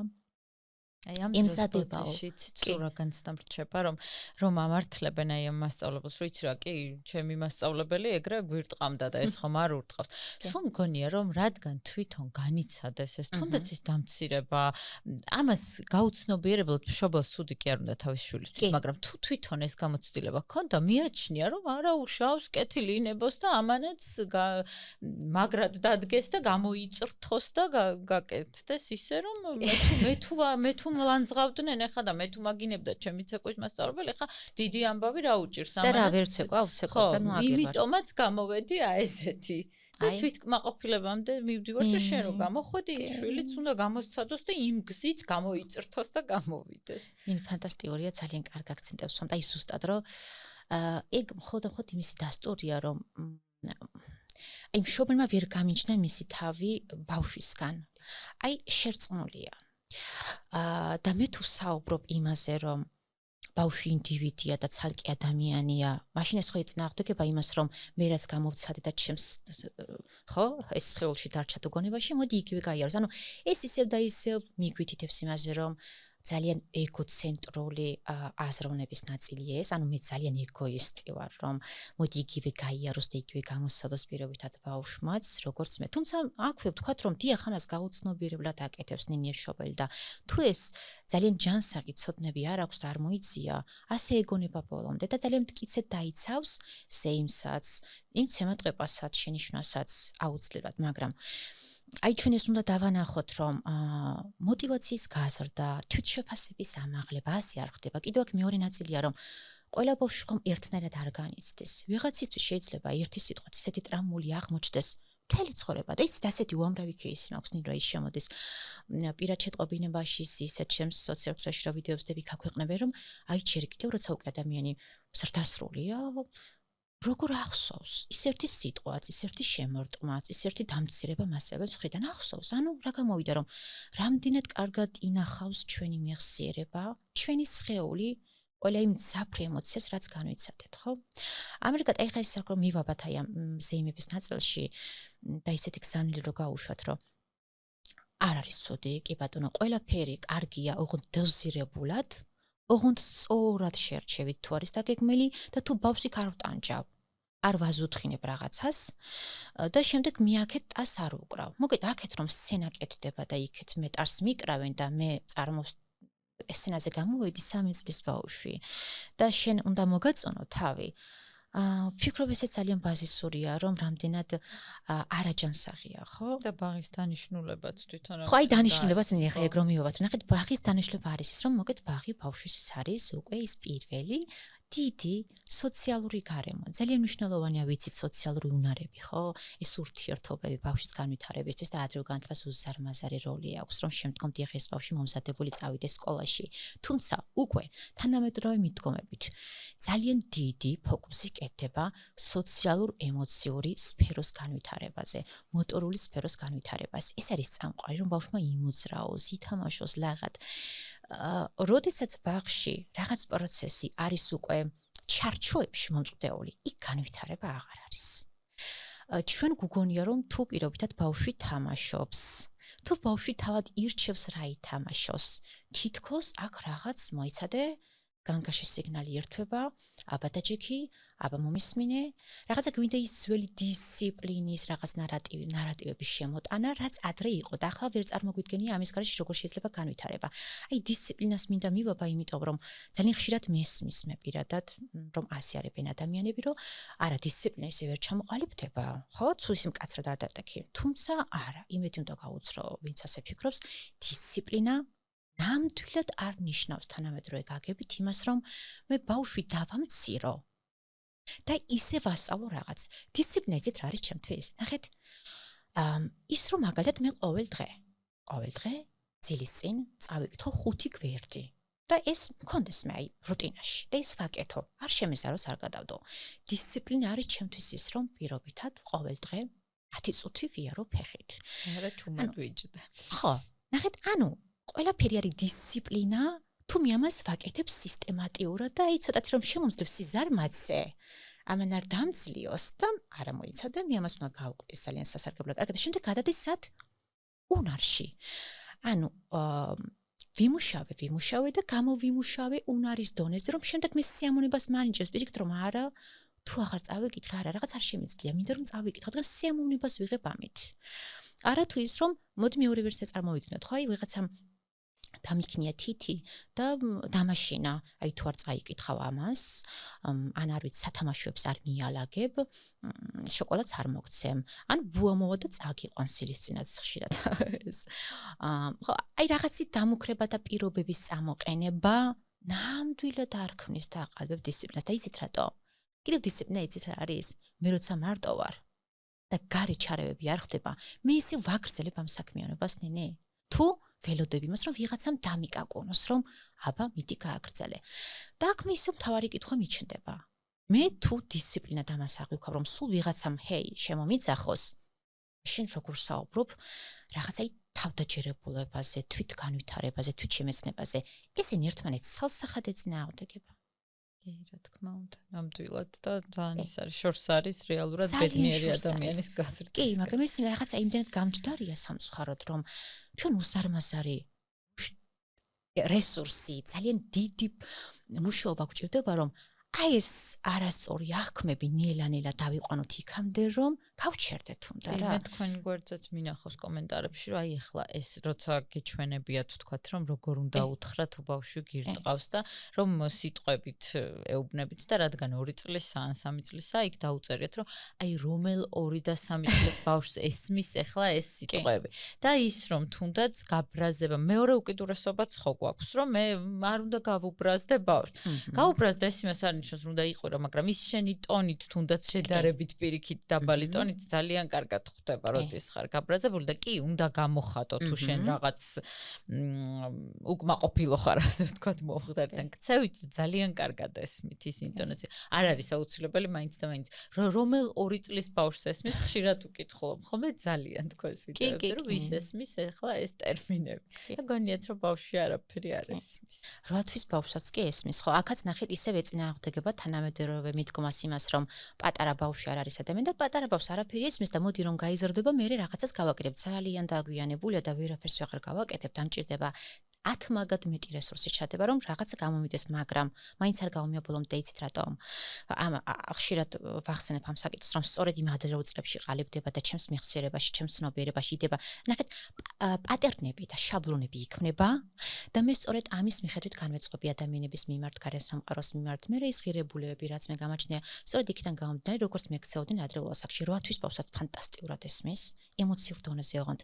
აი ამ დროში ცურაგანც დამრჩება რომ ამართლებენ აი ამ მასწავლებელს რომ იცი რა კი ჩემი მასწავლებელი ეგრე გვირტყამდა და ეს ხომ არ ურტყავს სულ მგონია რომ რადგან თვითონ განიცადეს ეს თუნდაც ის დამცირება ამას გაუცნობიერებლად მშობელს ცუდი კი არ უნდა თავის შვილისთვის მაგრამ თუ თვითონ ეს გამოცდილება ჰქონდა მიაჩნია რომ არა უშავს კეთილი ინებოს და ამანაც მაგრად დადგეს და გამოიწრთოს და გაკეთდეს ისე რომ მე თუ ლანძღავდნენ ახლა და მე თუ მაგინებდა ჩემი ცეკვის მასწავლებელი ახლა დიდი ამბავი რა უჭირს ამას და რა ვერ ცეკვა უცეკვა და ნუ აგერ ვარ იმიტომაც გამოვედი ესეთი და თვითკმაყოფილებამდე მივდივარ და შენ რო გამოხვედი ის შვილიც უნდა გამოსცადოს და იმ გზით გამოიწრთოს და გამოვიდეს იმ ფანტასტიკურია ძალიან კარგ აქცენტებს ვამ და ის ზუსტად რომ ეგ მხოლოდ იმისი დასტურია რომ აი მშობელმა ვერ გამიჩნია მისი თავი ბავშვისგან აი შერწყმულია და მე თუ საუბრობ იმაზე რომ ბავშვი ინდივიდია და ცალკე ადამიანია მაშინ ეს ხო ეწინააღმდეგება იმას რომ მე რაც გამოვცადე და ჩემს ხო ეს სხეულში დარჩა თუ გონებაში მოდი იგივე გაიაროს ანუ ეს ისევ და ისევ მიგვითითებს იმაზე რომ ძალიან ეგოცენტრული აზროვნების ნაწილია ეს, ანუ მე ძალიან ეგოისტი ვარ, რომ მოდი იგივე გაიაროს და იგივე გამოსცადოს პირობითად ბავშვმაც, როგორც მე. თუმცა აქვე ვთქვათ, რომ დიახ, ამას გაუცნობიერებლად აკეთებს ნინიე მშობელი და თუ ეს ძალიან ჯანსაღი ცოდნები არ აქვს და არ მოიწია, ასე ეგონება ბოლომდე და ძალიან მტკიცედ დაიცავს ზეიმსაც, იმ ცემატყეპასაც, შენიშვნასაც აუცილებლად, მაგრამ აი ჩვენ ეს უნდა დავანახოთ რომ мотиваციის გაზრდა, თვითშეფასების ამაღლება ასე არ ხდება. კიდევ აქ მეორე ნაწილია რომ ყველა ბავშვი ხომ ერთნაირად არ განიცდის. ვიღაცისთვის შეიძლება ერთი სიტყვაც ისეთი ტრამული აღმოჩნდეს მთელი ცხოვრება და იცით ასეთი უამრავი кейსი მაქვს ნინო ის შემოდის პირად შეტყობინებაში ისეთ ჩემს სოციალურ ქსელში რა ვიდეოებს დები გაქვეყნებენ რომ აი ჯერ კიდევ როცა უკვე ადამიანი ზრდასრულია როგორ ახსოვს ის ერთი სიტყვაც, ის ერთი შემორტყმაც, ის ერთი დამცირება მასწავლებლის მხრიდან ახსოვს. ანუ რა გამოვიდა რომ რამდენად კარგად ინახავს ჩვენი მეხსიერება, ჩვენი სხეული, ყველა იმ ძაფრი ემოციას, რაც განვიცადეთ, ხო? ამერიკად აი ხა ის საკრო მივაბათ აი ამ ზეიმების ნაწილში და ისეთი გზავნილი რო გაუშვათ, რომ არ არის ცუდი, კი ბატონო, ყველაფერი კარგია, ოღონდ დოზირებულად. ოღონდ სწორად შერჩევით თუ არის დაგეგმილი და თუ ბავშვი არ ვტანჯავ, არ ვაზუთხინებ რაღაცას და შემდეგ მიაქეთ ტას არ უკრავ. მოგეთ აქეთ რომ სცენა კეთდება და იქეთ მე ტას მიკრავენ და მე სცენაზე გამოვედი 3 წლის ბავშვი და შენ უნდა მოგაწონო თავი. ფიქრობ ესე ძალიან ბაზისურია, რომ რამდენად არაჯანსაღია, ხო? და ბაღის დანიშნულებაც თვითონ ხო, აი დანიშნულებაც ნახე ეგ რომ მივაბათ. ნახეთ, ბაღის დანიშნულება არის ის, რომ მოგეთ ბაღი ბავშვის ის არის უკვე ის პირველი დიდი სოციალური გარემო. ძალიან მნიშვნელოვანია ვიცით სოციალური უნარები, ხო? ეს ურთიერთობები ბავშვის განვითარებისთვის და ადრეულ განათლებას უზარმაზარი როლი აქვს, რომ შემდგომ დიახ ეს ბავშვი მომზადებული წავიდეს სკოლაში. თუმცა უკვე თანამედროვე მიდგომებით ძალიან დიდი ფოკუსი კეთდება სოციალურ-ემოციური სფეროს განვითარებაზე, მოტორული სფეროს განვითარებას. ეს არის წამყვანი, რომ ბავშვმა იმოძრაოს, ითამაშოს ლაღად. როდესაც ბაღში რაღაც პროცესი არის უკვე ჩარჩოებში მომწყვდეული, იქ განვითარება აღარ არის. ჩვენ გუგონია რომ თუ პირობითად ბავშვი თამაშობს, თუ ბავშვი თავად ირჩევს რა ითამაშოს, თითქოს აქ რაღაც მოიცადე განგაში სიგნალი ერთვება, აბა დაჯექი, აბა მომისმინე, რაღაცა გვინდა ის ძველი დისციპლინის რაღაც ნარატივების შემოტანა, რაც ადრე იყო და ახლა ვერ წარმოგვიდგენია ამის გარეშე როგორ შეიძლება განვითარება. აი დისციპლინას მინდა მივაბა, იმიტომ რომ ძალიან ხშირად მესმის მე პირადად, რომ ასე არებენ ადამიანები, რომ არა დისციპლინა ისე ვერ ჩამოყალიბდება, ხო? თუ ისე მკაცრად არ დადექი. თუმცა არა, იმედი უნდა გაუცრო, ვინც ასე ფიქრობს, დისციპლინა ნამდვილად არ ნიშნავს თანამედროვე გაგებით იმას, რომ მე ბავშვი დავამცირო და ისე ვასწავლო რაღაც. დისციპლინა იცით რა არის ჩემთვის? ნახეთ, ის რომ მაგალითად მე ყოველ დღე ძილის წინ წავიკითხო 5 გვერდი და ეს მქონდეს მე აი რუტინაში და ეს ვაკეთო. არ შემეზაროს, არ გადავდო. დისციპლინა არის ჩემთვის ის, რომ პირობითად ყოველ დღე 10 წუთი ვიარო ფეხით. არა ჩუმად ვიჯდე. ხო, ნახეთ, ანუ ყველაფერი არის დისციპლინა, თუ მე ამას ვაკეთებ სისტემატიურად და აი ცოტათი რომ შემომძლებს სიზარმაცე, ამან არ დამძლიოს და არა მოიცადე, მე ამას უნდა გავყდეს ძალიან სასარგებლო კარგად და შემდეგ გადადის სად უნარში. ანუ ვიმუშავე და გამოვიმუშავე უნარის დონეზე, რომ შემდეგ მე სიამოვნებას მანიჭებს, პირიქით რომ არა თუ აღარ წავიკითხე, არა რაღაც არ შემიძლია, მინდა რომ წავიკითხო, და სიამოვნებას ვიღებ ამით. არა თუ ის რომ მოდი მეორე ვერსია წარმოვიდგინოთ, ხო, აი ვიღაცამ დამიქნია თითი და დამაშინა, აი თუ არ წაიკითხავ ამას, ან არ ვიცი სათამაშოებს არ მიალაგებ, შოკოლადს არ მოგცემ, ან ბუა მოვა და წაგიყვან სილისწინაც ხშირად ეს. ხო, აი რაღაცით დამუქრება და პირობების წამოყენება ნამდვილად არ ქმნის და აყალბებს დისციპლინას და იცით რატო? კიდევ დისციპლინა იცით რა არის? მე როცა მარტო ვარ და გარე ჩარევები არ ხდება, მე ისე ვაგრძელებ ამ საქმიანობას ნინი. თუ ველოდები მას რომ ვიღაცამ დამიკაკონოს, რომ აბა მიდი გააგრძელე. და აქ მე ისე მთავარი კითხვა მიჩნდება. მე თუ დისციპლინა დამას აღვიქვა, რომ სულ ვიღაცამ ჰეი შემომიძახოს, შენ როგორ საუბრობ რაღაცა თავდაჯერებულებაზე, თვითგანვითარებაზე, თვითშემეცნებაზე, ესენი ერთმანეთს ცალსახად ეწინააღმდეგება. რა თქმა უნდა, ნამდვილად და ძალიან ის არის, შორს არის რეალურად ბედნიერი ადამიანის გაზრდა. კი, მაგრამ ეს რაღაცა იმდენად გამჯდარია სამწუხაროდ, რომ ჩვენ უსარმაზარი რესურსი, ძალიან დიდი მუშაობა გვჭირდება, რომ აი ეს არასწორი აღქმები ნელა-ნელა დავიყვანოთ იქამდე, რომ გავჩერდეთ უნდა რა. მე თქვენ გვერდზეც მინახავს კომენტარებში, რომ აი ახლა ეს როცა გიჩვენებიათ თქვათ, რომ როგორ უნდა უთხრა თუ ბავშვი გირტყავს და რომ სიტყვებით ეუბნებით და რადგან 2 წლისა ან 3 წლისა იქ დაუწერიათ, რომ აი რომელ 2 და 3 წლის ბავშვს ესმის ახლა ეს სიტყვები. და ის რომ თუნდაც გაბრაზება, მეორე უკიდურესობაც ხო გვაქვს, რომ მე არ უნდა გავუბრაზდე ბავშვს. გავუბრაზდე ეს იმას არ ნიშნავს, რომ უნდა იყირო, მაგრამ ის შენი ტონით თუნდაც შედარებით პირიქით დაბალი ტონით ძალიან კარგად ხვდება, როდის ხარ გაბრაზებული და კი, უნდა გამოხატო თუ შენ რაღაც უკმაყოფილო ხარ, ასე ვთქვათ, მოხდარ და ქცევით ძალიან კარგად ესმით ის ინტონაცია. არ არის აუცილებელი მაინც და მაინც. რომელ 2 წლის ბავშვს ესმის, ხშირად უკითხულობ, ხოლმე ძალიან თქვენს ვიდეოებზე, რომ ვის ესმის ახლა ეს ტერმინები. და გონიათ, რომ ბავშვი არაფერი არ ესმის. 8 თვის ბავშვსაც კი ესმის, ხო, აქაც ნახეთ ისევ ეწინააღმდეგება თანამედროვე მიდგომას იმას, რომ პატარა ბავშვი არ არის ადამიანი და პატარა ბავშვს არაფერი ესმის და მოდი რომ გაიზრდება, მე რაღაცას გავაკეთებ. ძალიან დაგვიანებულია და ვერაფერს ვეღარ გავაკეთებ, დამჭირდება 10 მაგად მეტი რესურსი ჩადება, რომ რაღაცა გამომიდეს, მაგრამ მაინც არ გამომია ბოლომდე იცით რატომ? ხშირად ვახსენებ ამ საკითხს, რომ სწორედ იმ ადრეულ წლებში ყალიბდება და ჩემს მეხსიერებაში, ჩემს ცნობიერებაში იდება, ნახეთ, პატერნები და შაბლონები იქმნება და მე სწორედ ამის მიხედვით განვეწყობი ადამიანების მიმართ, გარემო სამყაროს მიმართ, მე ის ღირებულებები, რაც მე გამაჩნია, სწორედ იქიდან გამომდინარე, როგორც მეკცეოდნენ ადრეულ ასაკში, 8 თვის ბავშვსაც ფანტასტიკურად ესმის, ემოციურ დონეზე ოღონდ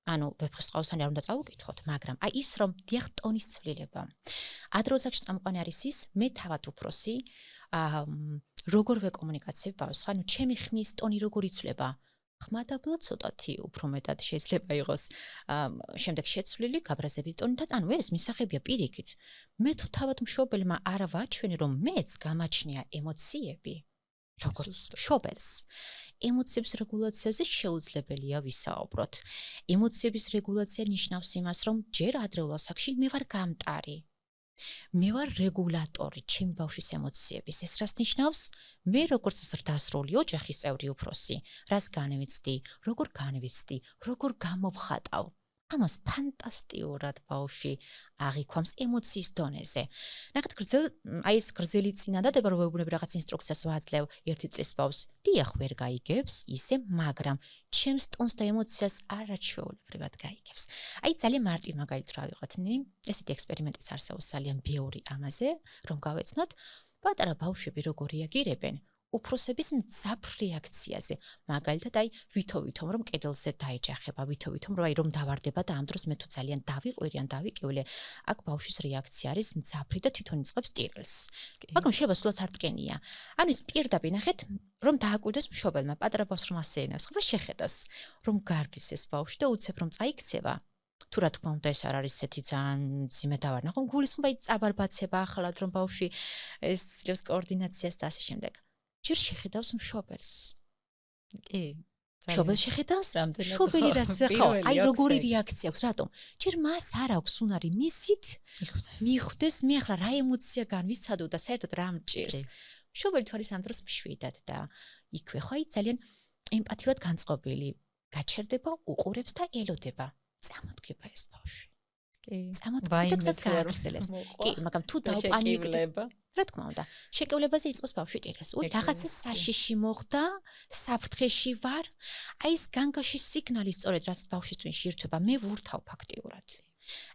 ვეფხისტყაოსანი არ უნდა წავუკითხოთ, მაგრამ აი ის რომ დიახ ტონის ცვლილება. ადრეულ ასაკში წამყვანი არის ის, მე თავად უფროსი, როგორ ვეკომუნიკაციებ ბავშვს, ხანუ ჩემი ხმის ტონი როგორ იცვლება. ხმადაბლა ცოტათი უფრო მეტად შეიძლება იყოს შემდეგ შეცვლილი გაბრაზების ტონი და წანუ ეს მისაღებია პირიქით. მე თუ თავად მშობელმა არ ვაჩვენე რომ მეც გამაჩნია ემოციები, როგორც მშობელს. ემოციების რეგულაციაზე შეუძლებელია ვისაუბროთ. ემოციების რეგულაცია ნიშნავს იმას, რომ ჯერ ადრეულ ასაკში მე ვარ გამტარი. მე ვარ რეგულატორი ჩემი ბავშვის ემოციების. ეს რას ნიშნავს? მე როგორც ზრდასრული ოჯახის წევრი უფროსი, რას განვიცდი, როგორ განვიცდი, როგორ გამოვხატავ. ამას ფანტასტიურად ბავშვი აღიქვამს ემოციის დონეზე. ნახეთ, აი ეს გრძელი წინადადება, რომ ვეუბნები რაღაც ინსტრუქციას ვაძლევ ერთი წლის ბავშვს, დიახ ვერ გაიგებს ისე, მაგრამ ჩემს ტონს და ემოციას არაჩვეულებრივად გაიგებს. აი ძალიან მარტივ მაგალითად რა ვიღოთ, ესეთი ექსპერიმენტიც არსებობს ძალიან ბევრი ამაზე, რომ გავეცნოთ, პატარა ბავშვები როგორ რეაგირებენ უფროსების მძაფრ რეაქციაზე. მაგალითად, აი ვითომ რომ კედელზე დაეჯახება, ვითომ რომ დავარდება და ამ დროს მე თუ ძალიან დავიყვირი ან დავიკივლე, აქ ბავშვის რეაქცია არის მძაფრი და თვითონ იწყებს ტირილს. მაგრამ შეიძლება სულაც არ ტკენია. ანუ ის პირდაპირ ნახეთ, რომ დააკვირდეს მშობელმა, პატარა ბავშვს რომ ასე ენავს, ხო შეხედას, რომ გარგის ეს ბავშვი და უცებ რომ წაიქცევა. თუ რა თქმა უნდა ეს არ არის ესეთი ძალიან ძიმე დავარნა, ხო გულისხმობა იწაბარბაცება ახალად რომ ბავშვი ეს ძლევს კოორდინაციას და ასე შემდეგ. ჯერ შეხედავს მშობელს. კი. მშობელს შეხედავს? მშობელი რას ხო, აი როგორი რეაქცია აქვს, რატომ? ჯერ მას არ აქვს უნარი მისით მიხვდეს, მე ახლა რა ემოცია განვიცადო და საერთოდ რა მჭირს. მშობელი თუ არის ამ დროს მშვიდად და იქვე ხო, აი ძალიან ემპათიურად განწყობილი, გაჩერდება, უყურებს და ელოდება. წამოდგება ეს ბავშვი. კი. წამოდგება და გააგრძელებს. კი, მაგრამ თუ დავპანიკდება რა თქმა უნდა, შეკევლებაზე იწყოს ბავშვი ტირილს. უი, რაღაცა საშიში მოხდა, საფრთხეში ვარ. აი ეს განგაში სიგნალი სწორედ რაც ბავშვის წინში ირთვება, მე ვურთავ ფაქტიურად.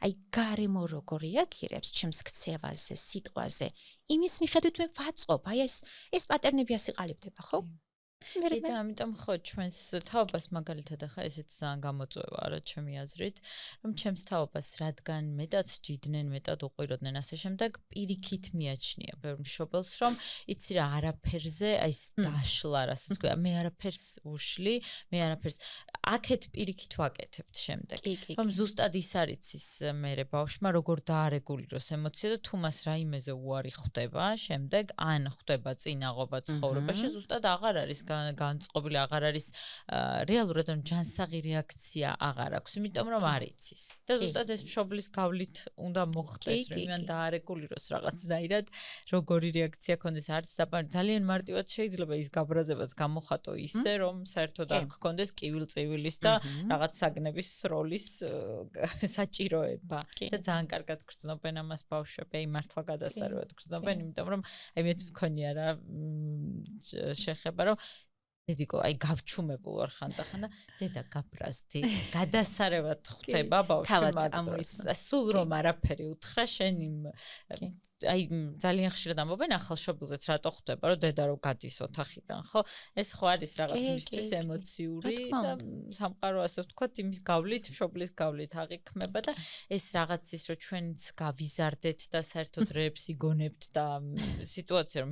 აი გარემო როგორ რეაგირებს ჩემს ქცევაზე, სიტყვაზე, იმის მიხედვით მე ვაწყობ. აი ეს პატერნები ასე ყალიბდება, ხო? და ამიტომ ხო ჩვენს თაობას მაგალითად ახლა ესეც ძალიან გამოწვევა არა ჩემი აზრით, რომ ჩემს თაობას რადგან მეტად ჯიდნენ, მეტად უყვიროდნენ ასე შემდეგ, პირიქით მიაჩნია ბევრ მშობელს, რომ იცი რა არაფერზე, აი ეს დაშლა, რასაც ქვია, მე არაფერს უშლი, მე არაფერს აქეთ პირიქით ვაკეთებთ შემდეგ. რომ ზუსტად ის არის ის მერე ბავშვმა როგორ დაარეგულიროს ემოცია და თუ მას რაიმეზე უარი ხვდება, შემდეგ ან ხვდება წინაღობა ცხოვრებაში, ზუსტად აღარ არის განწყობილი, აღარ არის რეალურად რომ ჯანსაღი რეაქცია აღარ აქვს, იმიტომ რომ არ იცის. და ზუსტად ეს მშობლის გავლით უნდა მოხდეს, რომ მან დაარეგულიროს რაღაცნაირად, როგორი რეაქცია ქონდეს, არც ძალიან მარტივად შეიძლება ის გაბრაზებაც გამოხატო ისე, რომ საერთოდ არ გქონდეს კივილ-წივილის და რაღაც საგნების როლის საჭიროება. და ძალიან კარგად გრძნობენ ამას ბავშვები, აი მართლა გადასარევად გრძნობენ, იმიტომ რომ აი მეც მქონია რა შეხება, რომ დედიკო, აი გავჩუმებულ ვარ ხანდახან და დედა გაბრაზდი, გადასარევად ხვდება ბავშვი მაგდროს. სულ რომ არაფერი უთხრა შენი აი ძალიან ხშირად ამბობენ ახალ შობილზეც რატო ხვდება, რომ დედა რო გადის ოთახიდან, ხო? ეს ხო არის რაღაც მისთვის ემოციური და სამყარო ასე ვთქვათ, იმის გავლით, მშობლის გავლით აღიქმება და ეს რაღაც ის რომ ჩვენც გავიზარდეთ და საერთოდ რეებს იგონებთ და სიტუაცია რომ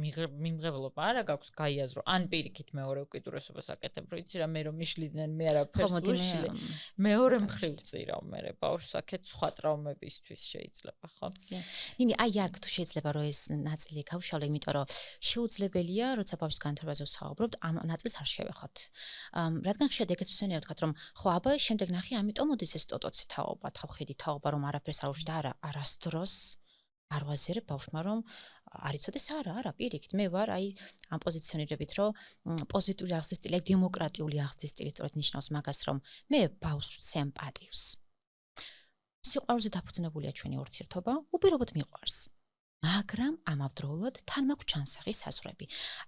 მიმღებლობა არა გაქვს გაიაზრო, ან პირიქით მეორე უკიდურესობას აკეთებ, რომ იცი რა მე რომ მიშლიდნენ, მე არაფერს ვუშლი. მეორე მხრივ წირავ მე ბავშვს აქეთ სხვა ტრაუმებისთვის შეიძლება, ხო? ნინი, აი აქ თუ შეიძლება რომ ეს ნაწილი გავშალო, იმიტომ რომ შეუძლებელია, როცა ბავშვის განვითარებაზე ვსაუბრობთ, ამ ნაწილს არ შევეხოთ. რადგან ხშირად ეგეც ვსვენია ვთქვათ, რომ ხო, აბა შემდეგ ნახე, ამიტომ მოდის ეს ტოტოცი თაობა, თავხედი თაობა, რომ არაფერს არ უშლი და არასდროს არ ვაზიარებ ბავშვმა, რომ არ იცოდეს არა, პირიქით, მე ვარ აი ამ პოზიციონირებით, რომ პოზიტიური აღზრდის სტილი, აი დემოკრატიული აღზრდის სტილი სწორედ ნიშნავს მაგას, რომ მე ბავშვს ვცემ პატივს. სიყვარულზე დაფუძნებულია ჩვენი ურთიერთობა, უპირობოდ მიყვარს. მაგრამ ამავდროულად თან მაქვს ჩანსახი საზღვრები.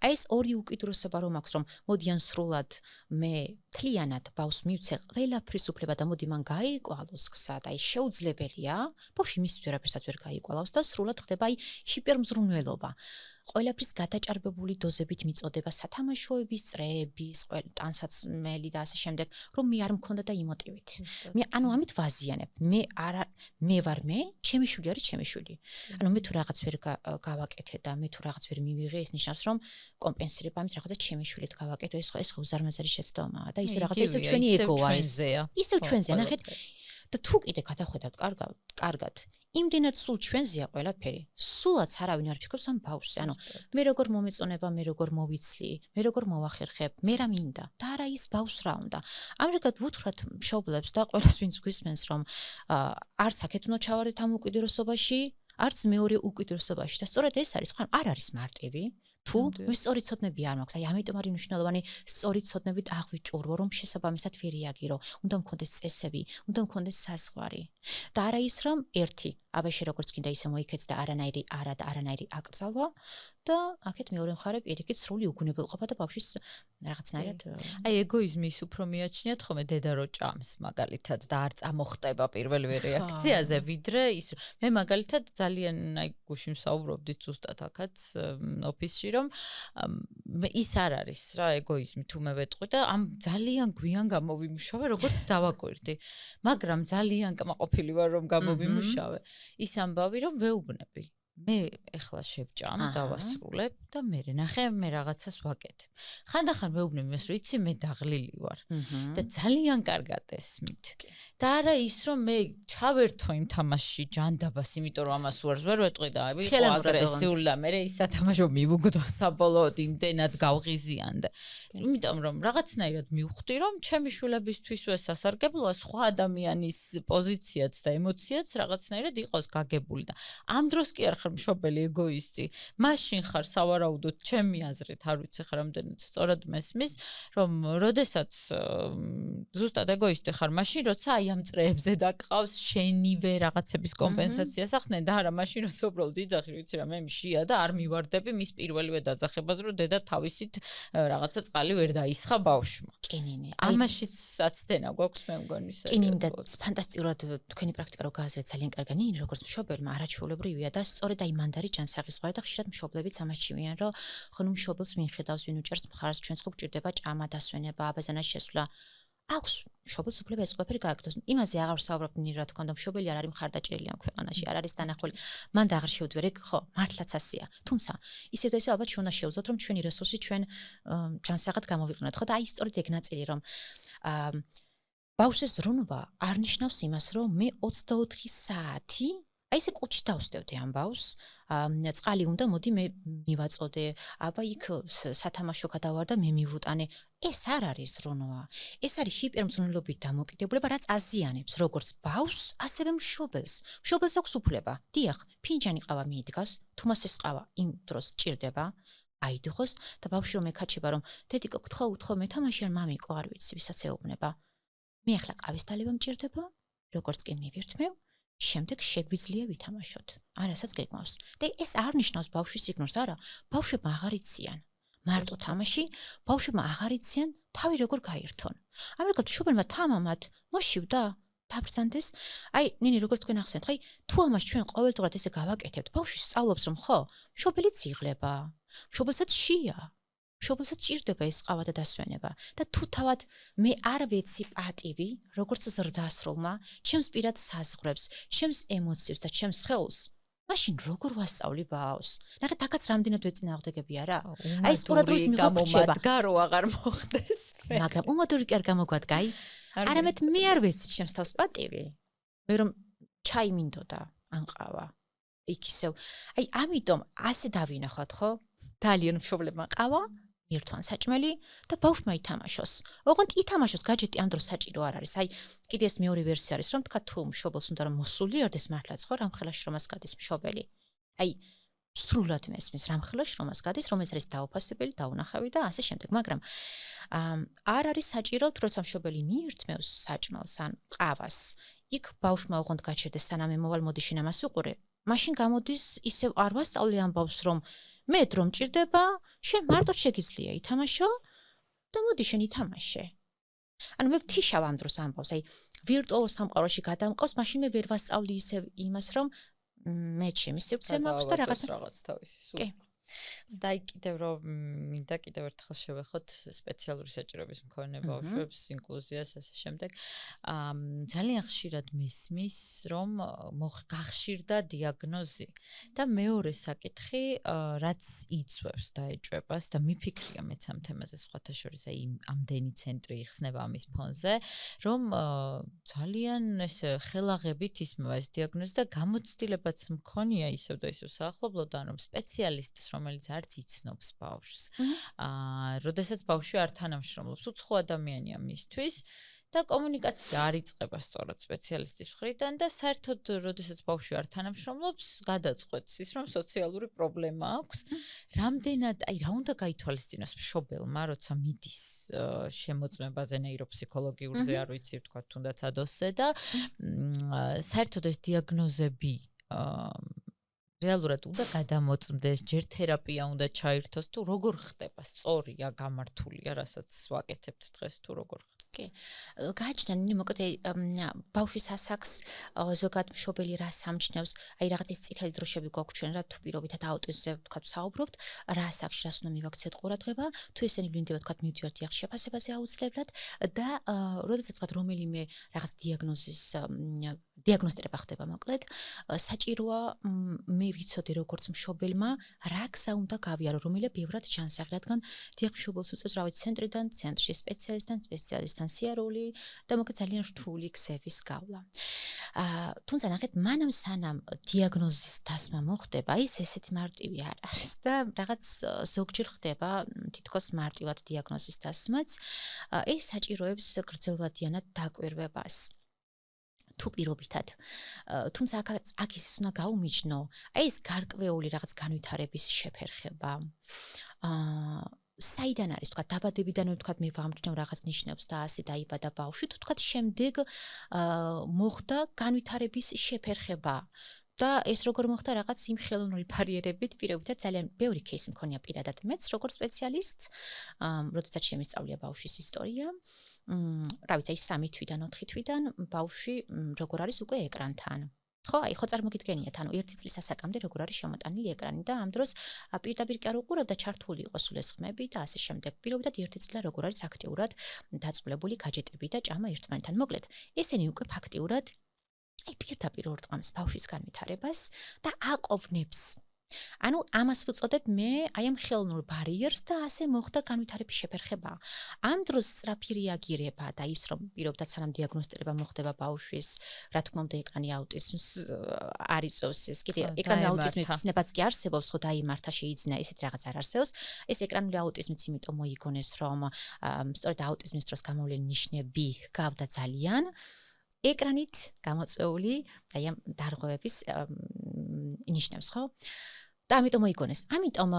აი ეს ორი უკიდურესობა რომ აქვს, რომ მოდიან სრულად მე თლიანად ბავშვს მივცე ყველაფრის უფლება და მოდი მან გაიყვალოს გზა და აი შეუძლებელია, ბავშვი მისთვის ვერაფერსაც ვერ გაიყვალავს და სრულად ხდება აი ჰიპერმზრუნველობა. ყველაფრის გადაჭარბებული დოზებით მიწოდება სათამაშოების წრეების, ტანსაცმელი და ასე შემდეგ, რომ მე არ მქონდა და იმოტივით. მე ანუ ამით ვაზიანებ. მე ვარ მე, ჩემი შვილი არის ჩემი შვილი. ანუ მე თუ რაღაც ვერ გავაკეთე და მე თუ რაღაც ვერ მივიღე, ეს ნიშნავს, რომ კომპენსირება ამით რაღაცა ჩემი შვილით გავაკეთე, ეს უზარმაზარი შეცდომაა და ისე რაღაცა ისე ჩვენი ეგოა ეს. ისე ჩვენზეა, ნახეთ. და თუ კიდე გადავხედავთ კარგად, იმდენად სულ ჩვენზეა ყველაფერი. სულაც არავინ არ ფიქრობს ამ ბავშვზე. ანუ მე როგორ მომეწონება, მე როგორ მოვიცლი, მე როგორ მოვახერხებ, მე რა მინდა და არა ის ბავშვს რა უნდა. ამრიგად ვუთხრათ მშობლებს და ყველას ვინც გვისმენს, რომ არც აქეთ უნდა ჩავარდეთ ამ უკიდურესობაში, არც მეორე უკიდურესობაში და სწორედ ეს არის, ხო, არ არის მარტივი. თუ მე სწორი ცოდნები არ მაქვს, აი ამიტომ არის მნიშვნელოვანი სწორი ცოდნებით აღვიჭურვო, რომ შესაბამისად ვირეაგირო, უნდა მქონდეს წესები, უნდა მქონდეს საზღვარი. და არა ის, რომ ერთი, აბაშე როგორც კიდე ისე მოიქეც და არანაირი არა და არანაირი აკრძალვა და აქეთ მეორე მხარე პირიქით სრული უგუნებელყოფა და ბავშვის რაღაცნაირად აი ეგოიზმის უფრო მიაჩნიათ ხოლმე დედა რო ჭამს მაგალითად და არ წამოხტება პირველივე რეაქციაზე, ვიდრე ის მე მაგალითად ძალიან აი გუშინ ვსაუბრობდით ზუსტად აქაც ოფისში რომ ის არ არის რა ეგოიზმი თუ მე ვეტყვი და ამ ძალიან გვიან გამოვიმუშავე როგორც დავაკვირდი მაგრამ ძალიან კმაყოფილი ვარ რომ გამოვიმუშავე ის ამბავი რომ ვეუბნები მე ეხლა შევჭამ დავასრულებ და მე ნახე მე რაღაცას ვაკეთებ. ხანდახან მეუბნები იმას რომ იცი მე დაღლილი ვარ და ძალიან კარგად ესმით. და არა ის რომ მე ჩავერთო იმ თამაშში ჯანდაბას, იმიტომ რომ ამას უარს ვერ ვეტყვი და ვიყო აგრესიული და მე ის სათამაშო მივუგდო საბოლოოდ იმდენად გავღიზიანდა. იმიტომ რომ რაღაცნაირად მივხვდი რომ ჩემი შვილებისთვისვე სასარგებლოა სხვა ადამიანის პოზიციაც და ემოციაც რაღაცნაირად იყოს გაგებული და ამ დროს კი არ ხარ მშობელი ეგოისტი. მაშინ ხარ სავარაუდოდ ჩემი აზრით, არ ვიცი ხარ რამდენად სწორად მესმის, რომ როდესაც ზუსტად ეგოისტი ხარ, მაშინ როცა აი ამ წრეებზე დაკყავს შენივე რაღაცების კომპენსაციას ახდენ და არა მაშინ როცა უბრალოდ იძახი, ვიცი რა მე მშია და არ მივარდები მის პირველივე დაძახებას, რომ დედა თავისით რაღაცა წყალი ვერ დაისხა ბავშვმა. კინინი. ამაშიც აცდენა გვაქვს მე მგონი ეს. კინინი და ფანტასტიკურად თქვენი პრაქტიკა რო გააზრეთ ძალიან კარგია. ნინი როგორც მშობელმა არაჩვეულებრივია და სწორედ აი მანდარი ჯანსაღისღვრა და ხშირად მშობლებიც ამას ჩივიან, რომ ხნუ მშობელს მიხედავს, ვინ უჭერს მხარს, ჩვენს ხო გჭირდება ჭამა, დასვენება, აბაზანას შესვლა. აქვს მშობელს უფლება ეს ყველაფერი გააკეთოს. იმაზე აღარ ვსაუბრობ ნინი რა თქმა უნდა, მშობელი არ არის მხარდაჭერილი ამ ქვეყანაში, არ არის დანახული. მან და აღარ შევდვერე, ხო, მართლაც ასეა. თუმცა, ისევ და ისევ ალბათ ჩვენ უნდა შევძოთ, რომ ჩვენი რესურსი ჩვენ ჯანსაღად გამოვიყენოთ, ხო და აი სწორედ ეგ ნაწილი, რომ ბავშვის ზრუნვა არ ნიშნავს იმას, რომ მე 24 საათი აი ესე კუჩი დავსდევდი ამ ბავშვს, წყალი უნდა, მოდი მე მივაწოდე, აბა იქ სათამაშო გადავარ და მე მივუტანე. ეს არ არის ზრუნვა. ეს არის ჰიპერმზრუნველობით დამოკიდებულება, რაც აზიანებს როგორც ბავშვს, ასევე მშობელს. მშობელს აქვს უფლება. დიახ, ფინჯანი ყავა მიიდგას, თუ მას ეს ყავა იმ დროს ჭირდება, აიდიღოს და ბავშვი რომ ეკაჩება, რომ დედიკო, გთხოვ, მეთამაში არ მამიკო, არ ვიცი, ვისაც ეუბნება. მე ახლა ყავის დალევა მჭირდება, როგორც კი მივირთმევ. შემდეგ შეგვიძლია ვითამაშოთ. არასაც გეკმავს. და ეს არ ნიშნავს ბავშვის იგნორს, არა, ბავშვებმა აღარ იციან. მარტო თამაში, ბავშვებმა აღარ იციან თავი როგორ გაირთონ. ამრიგად მშობელმა თამამად მოშივდა დაბრძანდეს. აი, ნინი როგორც თქვენ ახსენეთ, ხაი, თუ ამას ჩვენ ყოველდღურად ესე გავაკეთებთ, ბავშვი სწავლობს რომ ხო, მშობელიც იღლება. მშობელსაც შია. მშობელსაც ჭირდება ეს ყავა და დასვენება და თუ თავად მე არ ვეცი პატივი, როგორც ზრდასრულმა, ჩემს პირად საზღვრებს, ჩემს ემოციებს და ჩემს სხეულს, მაშინ როგორ ვასწავლი ბავშვს? ნახეთ, აქაც რამდენად ვეწინააღმდეგები არა? აი ეს პურადროს მიღება, გარო აღარ მოხდეს. მაგრამ უმოდური კი არ გამოგვადგა, აი, არამედ მე არ ვეცი ჩემს თავს პატივი. მე რომ ჩაი მინდოდა ან ყავა. იქ ისევ, აი, ამიტომ ასე დავინახოთ, ხო? ძალიან მშობლებმა ყავა ერთვან საჭმელი და ბავშვმა ითამაშოს. ოღონდ ითამაშოს გაჯეტი ამ დროს საჭირო არ არის. აი, კიდე ეს მეორე ვერსია არის, რომ თქვა თუ მშობელს უნდა რომ მოსულიერდეს მართლაც ხო რამხელა შრომას გადის მშობელი. აი, სრულად მესმის რამხელა შრომას გადის, რომელიც არის დაუფასებელი, დაუნახავი და ასე შემდეგ. მაგრამ არ არის საჭირო, როცა მშობელი მიირთმევს საჭმელს ან ყავას, იქ ბავშვმა უღონდ გაჩერდეს სანამ მოვალ მოდი შენ ამას უყურე. მაშინ გამოდის ისევ არ ვასწავლე ამბავს რომ მე დრო მჭირდება, შენ მარტო შეგიძლია ითამაშო და მოდი შენ ითამაშე. ანუ მე ვთიშავ ამ დროს ამბავს, აი ვირტუალურ სამყაროში გადამყავს, მაშინ მე ვერ ვასწავლი ისევ იმას რომ მე ჩემი სივრცე მაქვს და რაღაც თავისი სულ. და კიდევ რომ მინდა კიდევ ერთხელ შევეხოთ სპეციალური საჭიროების მქონე ბავშვებს, ინკლუზიას ასე შემდეგ. ძალიან ხშირად მისმის რომ გახშირდა დიაგნოზი და მეორე საკითხი რაც იწვევს და ეჭვებას და მიფიქრია მეც ამ თემაზე სხვათა შორის აი ამდენი ცენტრი იხსნება ამის ფონზე რომ ძალიან ესე ხელაღებით ისმევა ეს დიაგნოზი და გამოცდილებაც მქონია ისევ და ისევ საახლობლოდან რომ სპეციალისტს რომელიც არც იცნობს ბავშვს. როდესაც ბავშვი არ თანამშრომლობს, უცხო ადამიანია მისთვის და კომუნიკაცია არ იწყება სწორად სპეციალისტის მხრიდან და საერთოდ როდესაც ბავშვი არ თანამშრომლობს, გადაწყვეტს ის რომ სოციალური პრობლემა აქვს. რამდენად, აი რა უნდა გაითვალისწინოს მშობელმა, როცა მიდის შემოწმებაზე ნეიროფსიქოლოგიურზე, არ ვიცი, თქვა თუნდაც ადოსზე და საერთოდ ეს დიაგნოზები რეალურად უნდა გადამოწმდეს, ჯერ თერაპია უნდა ჩაირთოს თუ როგორ ხდება სწორია, გამართულია, რასაც ვაკეთებთ დღეს თუ როგორ კი. გააჩნია ნინი მოკლედ ბავშვის ასაკს ზოგადად მშობელი რას ამჩნევს, აი რაღაც ის წითელი დროშები გვაქვს ჩვენ რა თუ პირობითად აუტიზმზე ვთქვათ საუბრობთ, რა ასაკში რას უნდა მივაქციოთ ყურადღება, თუ ესენი ვლინდება ვთქვათ მივდივართ იახ შეფასებაზე აუცილებლად და როდესაც ვთქვათ რომელიმე რაღაც დიაგნოსტირება ხდება მოკლედ, საჭიროა მე ვიცოდი როგორც მშობელმა რა გზა უნდა გავიარო, რომელია ბევრად ჯანსაღი, რადგან დიახ მშობელს უწევს რავი ცენტრიდან, ცენტრში სპეციალისტთან სიარული და მოკლედ ძალიან რთული გზების გავლა. თუმცა ნახეთ, მანამ სანამ დიაგნოზის დასმა მოხდება, ის ესეთი მარტივი არ არის და რაღაც ზოგჯერ ხდება თითქოს მარტივად დიაგნოზის დასმაც, ეს საჭიროებს გრძელვადიანად დაკვირვებას. თუ პირობითად. თუმცა აქ ის უნდა გაუმიჯნო, აი ეს გარკვეული რაღაც განვითარების შეფერხება. საიდან არის, თქვა დაბადებიდანვე თქვა მე ვამჩნევ რაღაც ნიშნებს და ასე დაიბადა ბავშვი, თუ თქვა შემდეგ მოხდა განვითარების შეფერხება. და ეს როგორ მოხდა რაღაც იმ ხელოვნური ბარიერებით პირობითად ძალიან ბევრი кейსი მქონია პირადად მეც როგორც სპეციალისტს, როდესაც შემისწავლია ბავშვის ისტორია. რა ვიცი, 3 თვიდან 4 თვიდან ბავშვი როგორ არის უკვე ეკრანთან. ხო, აი ხო წარმოგიდგენიათ, ანუ 1 წლის ასაკამდე როგორ არის შემოტანილი ეკრანი და ამ დროს პირდაპირ კი არ უყურებდა ჩართული იყო სულ ეს ხმები და ასე შემდეგ. პირობითად 1 წლიდან როგორ არის აქტიურად დაწყვეტილი გაჯეტები და ჭამა ერთმანეთთან. მოკლედ, ესენი უკვე ფაქტიურად აი პირდაპირ ორტყამს ბავშვის განვითარებას და აყოვნებს. ანუ ამას ვუწოდებ მე აი ამ ხელოვნურ ბარიერს და ასე მოხდა განვითარების შეფერხება. ამ დროს სწრაფი რეაგირება და ის რომ პირობითად სანამ დიაგნოსტირება მოხდება ბავშვის, რა თქმა უნდა ეკრანი აუტიზმს არ იწევს ეს კიდე ეკრანი აუტიზმის ცნებაც კი არსებობს, ხო დაიმართა შეიძინა ესეთი რაღაც არ არსებობს. ეს ეკრანული აუტიზმიც იმიტომ მოიგონეს რომ სწორედ აუტიზმის დროს გამოვლენილი ნიშნები გავდა ძალიან ეკრანით გამოწვეული აი ამ დარღვევების ნიშნებს, ხო? და ამიტომ მოიგონეს. ამიტომ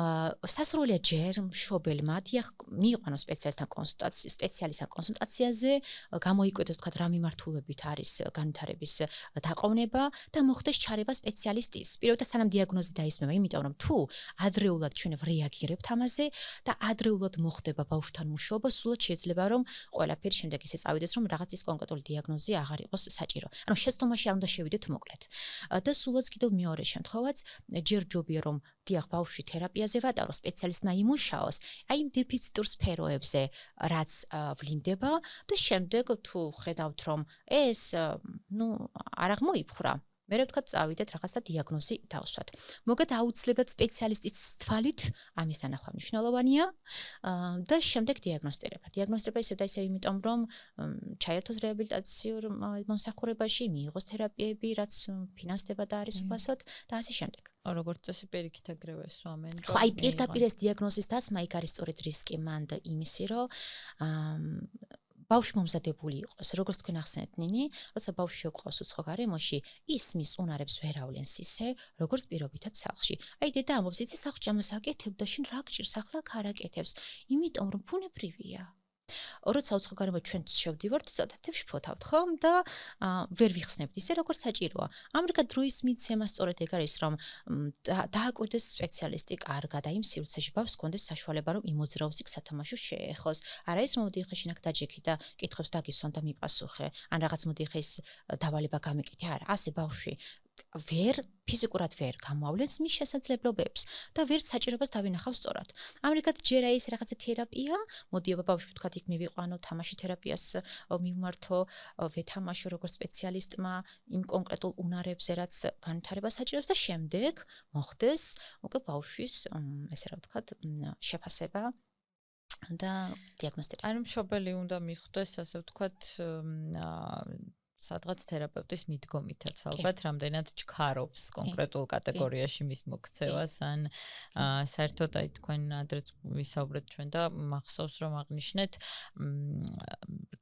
სასურველია ჯერ მშობელმა დიახ მიიყვანოს სპეციალისტთან კონსულტაციაზე, გამოიკვეთოს თქვა რა მიმართულებით არის განვითარების დაყოვნება და მოხდეს ჩარევა სპეციალისტის. პირობითად სანამ დიაგნოზი დაისმება, იმიტომ რომ თუ ადრეულად ჩვენ რეაგირებთ ამაზე და ადრეულად მოხდება ბავშვთან მუშაობა, სულად შეიძლება რომ ყველაფერი შემდეგ ისე წავიდეს, რომ რაღაც ის კონკრეტული დიაგნოზი აღარ იყოს საჭირო. ანუ შეცდომაში არ უნდა შევიდეთ მოკლედ. და სულაც კიდევ მეორე შემთხვევაც ჯერ ჯობია რომ დიახ ბავშვი თერაპიაზე ვატარო, სპეციალისტმა იმუშაოს, აი იმ დეფიციტურ სფეროებზე, რაც ვლინდება და შემდეგ თუ ხედავთ რომ ეს არ აღმოიფხვრა, მერე ვთქვათ წავიდეთ რაღაცა დიაგნოზი დავსვათ. მოგეთ აუცილებლად სპეციალისტის თვალით ამის თანახმა მნიშვნელოვანია და შემდეგ დიაგნოსტირება. დიაგნოსტირება ისევ და ისევ იმიტომ რომ ჩაერთოს რეაბილიტაციურ მომსახურებაში, მიიღოს თერაპიები, რაც ფინანსდება და არის უფასოდ და ასე შემდეგ. როგორც წესი პირიქით ეგრევე სვამენ. ხო, აი პირდაპირ ეს დიაგნოზის დასმა იქ არის სწორედ რისკი მან და იმისი, რომ ბავშვი მომზადებული იყოს, როგორც თქვენ ახსენეთ ნინი, როცა ბავშვი შეგვყავს უცხო გარემოში, ის მის უნარებს ვერ ავლენს ისე, როგორც პირობითად სახლში. აი დედა ამბობს, იცი სახლში ამას აკეთებ და შენ რა გჭირს ახლა არ აკეთებს, იმიტომ რომ ბუნებრივია. როცა უცხოგანობა ჩვენ შევდივართ, ცოტათი ვშფოთავთ, ხო? და ვერ ვიხსნებთ ისე, როგორც საჭიროა. ამრიგად დროის მიცემა სწორედ ეგ არის, რომ დააკვირდეს სპეციალისტი კარგად, აი იმ სივრცეში ბავშვს კონდეს საშუალება, რომ იმოძრაოს იქ სათამაშო შეეხოს. არა ის რომ მოდი ხე შინაგ დაჯექი და კითხებს დაგისვან და მიპასუხე. ან რაღაც მოდი ხე ის დავალება გამიკეთე. არა, ასე ბავშვი ვერ ფიზიკურად ვერ გამოავლენს მის შესაძლებლობებს და ვერ საჭიროებას დავინახავს სწორად. ამრიგად ჯერ აი ეს რაღაცა თერაპია, მოდი აბა ბავშვი თქვათ იქ მივიყვანო, თამაში თერაპიას მივმართო, ვეთამაშო როგორც სპეციალისტმა იმ კონკრეტულ უნარებზე, რაც განვითარება საჭიროებს და შემდეგ მოხდეს უკვე ბავშვის ესე რა ვთქვათ, შეფასება და დიაგნოსტირება. ანუ მშობელი უნდა მიხვდეს, ასე ვთქვათ, სადღაც თერაპევტის მიდგომითაც ალბათ რამდენად ჩქარობს კონკრეტულ კატეგორიაში მის მოქცევას ან საერთოდ აი თქვენ ადრეც ვისაუბრეთ ჩვენ და მახსოვს რომ აღნიშნეთ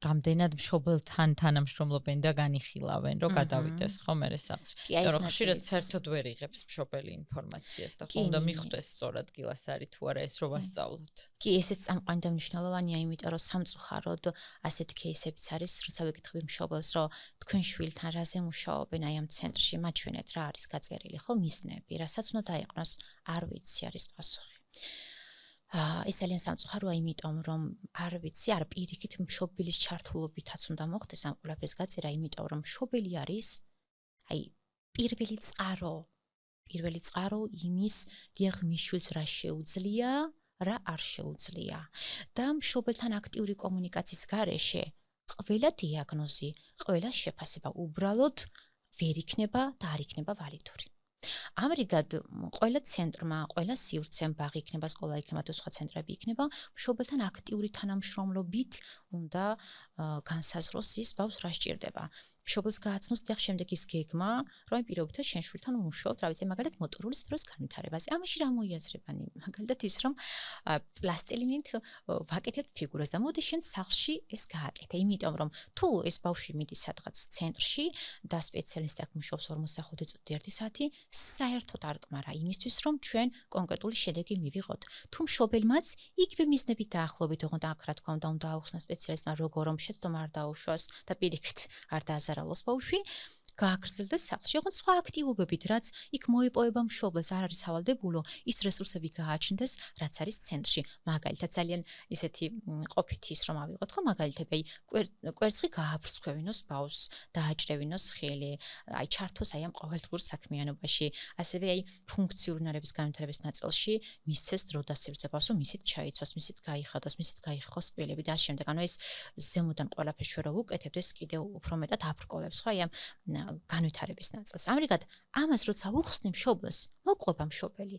რამდენად მშობელთან თანამშრომლობენ და განიხილავენ რომ გადავიდეს ხო მე სახლში. რომ ხშირად საერთოდ ვერ იღებს მშობელი ინფორმაციას და ხო უნდა მიხვდეს სწორ ადგილას არის თუ არა ეს რო ვასწავლოთ. კი ესეც წამყვანი და მნიშვნელოვანია, იმიტომ რომ სამწუხაროდ ასეთი кейსებიც არის, როცა ვეკითხები მშობელს რომ თქვენ შვილთან რაზე მუშაობენ აი ამ ცენტრში, მაჩვენეთ რა არის გაწერილი, ხო მიზნები, რასაც უნდა დაეყნოს, არ ვიცი არის პასუხი. ეს ძალიან სამწუხაროა, იმიტომ რომ არ ვიცი, არ პირიქით მშობლის ჩართულობითაც უნდა მოხდეს ამ ყველაფერს გაწერა, იმიტომ რომ მშობელი არის აი პირველი წყარო იმის, დიახ მის შვილს რა შეუძლია, რა არ შეუძლია და მშობელთან აქტიური კომუნიკაციის გარეშე ყველა დიაგნოზი, ყველა შეფასება უბრალოდ ვერ იქნება და არ იქნება ვალიდური. ამრიგად ყველა ცენტრმა, ყველა სივრცემ, ბაღი იქნება, სკოლა იქნება თუ სხვა ცენტრები იქნება, მშობელთან აქტიური თანამშრომლობით უნდა განსაზღვროს ის ბავშვს რა სჭირდება. მშობელს გააცნოს და შემდეგ ის გეგმა, რომ აი პირობითად შენ შვილთან ვმუშაობთ, რა ვიცი, მაგალითად მოტორული სფეროს განვითარებაზე. ამაში რა მოიაზრებანი? მაგალითად ის რომ პლასტილინით ვაკეთებთ ფიგურას და მოდი შენ სახლში ეს გააკეთე, იმიტომ რომ თუ ეს ბავშვი მიდის სადღაც ცენტრში და სპეციალისტი აქ მუშაობს 45 წუთი 1 საათი, საერთოდ არ კმარა იმისთვის, რომ ჩვენ კონკრეტული შედეგი მივიღოთ. თუ მშობელმაც იგივე მიზნებით დაახლოებით, ოღონდ აქ რა თქმა უნდა აუხსნა სპეციალისტმა როგორ რომ შეცდომა არ დაუშვას და პირიქით არ დააზარალოს ბავშვი, გააგრძელდეს სახლში. ოღონდ სხვა აქტივობებით, რაც იქ მოიპოვება მშობელს, არ არის სავალდებულო, ის რესურსები გააჩნდეს, რაც არის ცენტრში. მაგალითად ძალიან ისეთი ყოფითი ის რომ ავიღოთ, ხო, მაგალითები, აი კვერცხი გააბრსქვევინოს ბავშვს, დააჭრევინოს ხელი, აი ჩართოს აი ამ ყოველდღიურ საქმიანობაში. ასევე აი ფუნქციური უნარების განვითარების ნაწილში მისცეს დრო და სივრცე ბავშვს, რომ ისიც ჩაიცვას, ისიც გაიხადოს, ისიც გაიხოს კბილები და ამ შემდეგ. ანუ ეს ზემოდან ყველაფერს შე რო ვუკეთებთ, ეს კიდევ უფრო მეტად აბრკოლებს, ხო, აი ამ განვითარების ნაწილს. ამრიგად, ამას როცა უხსნი მშობელს, მოყვება მშობელი.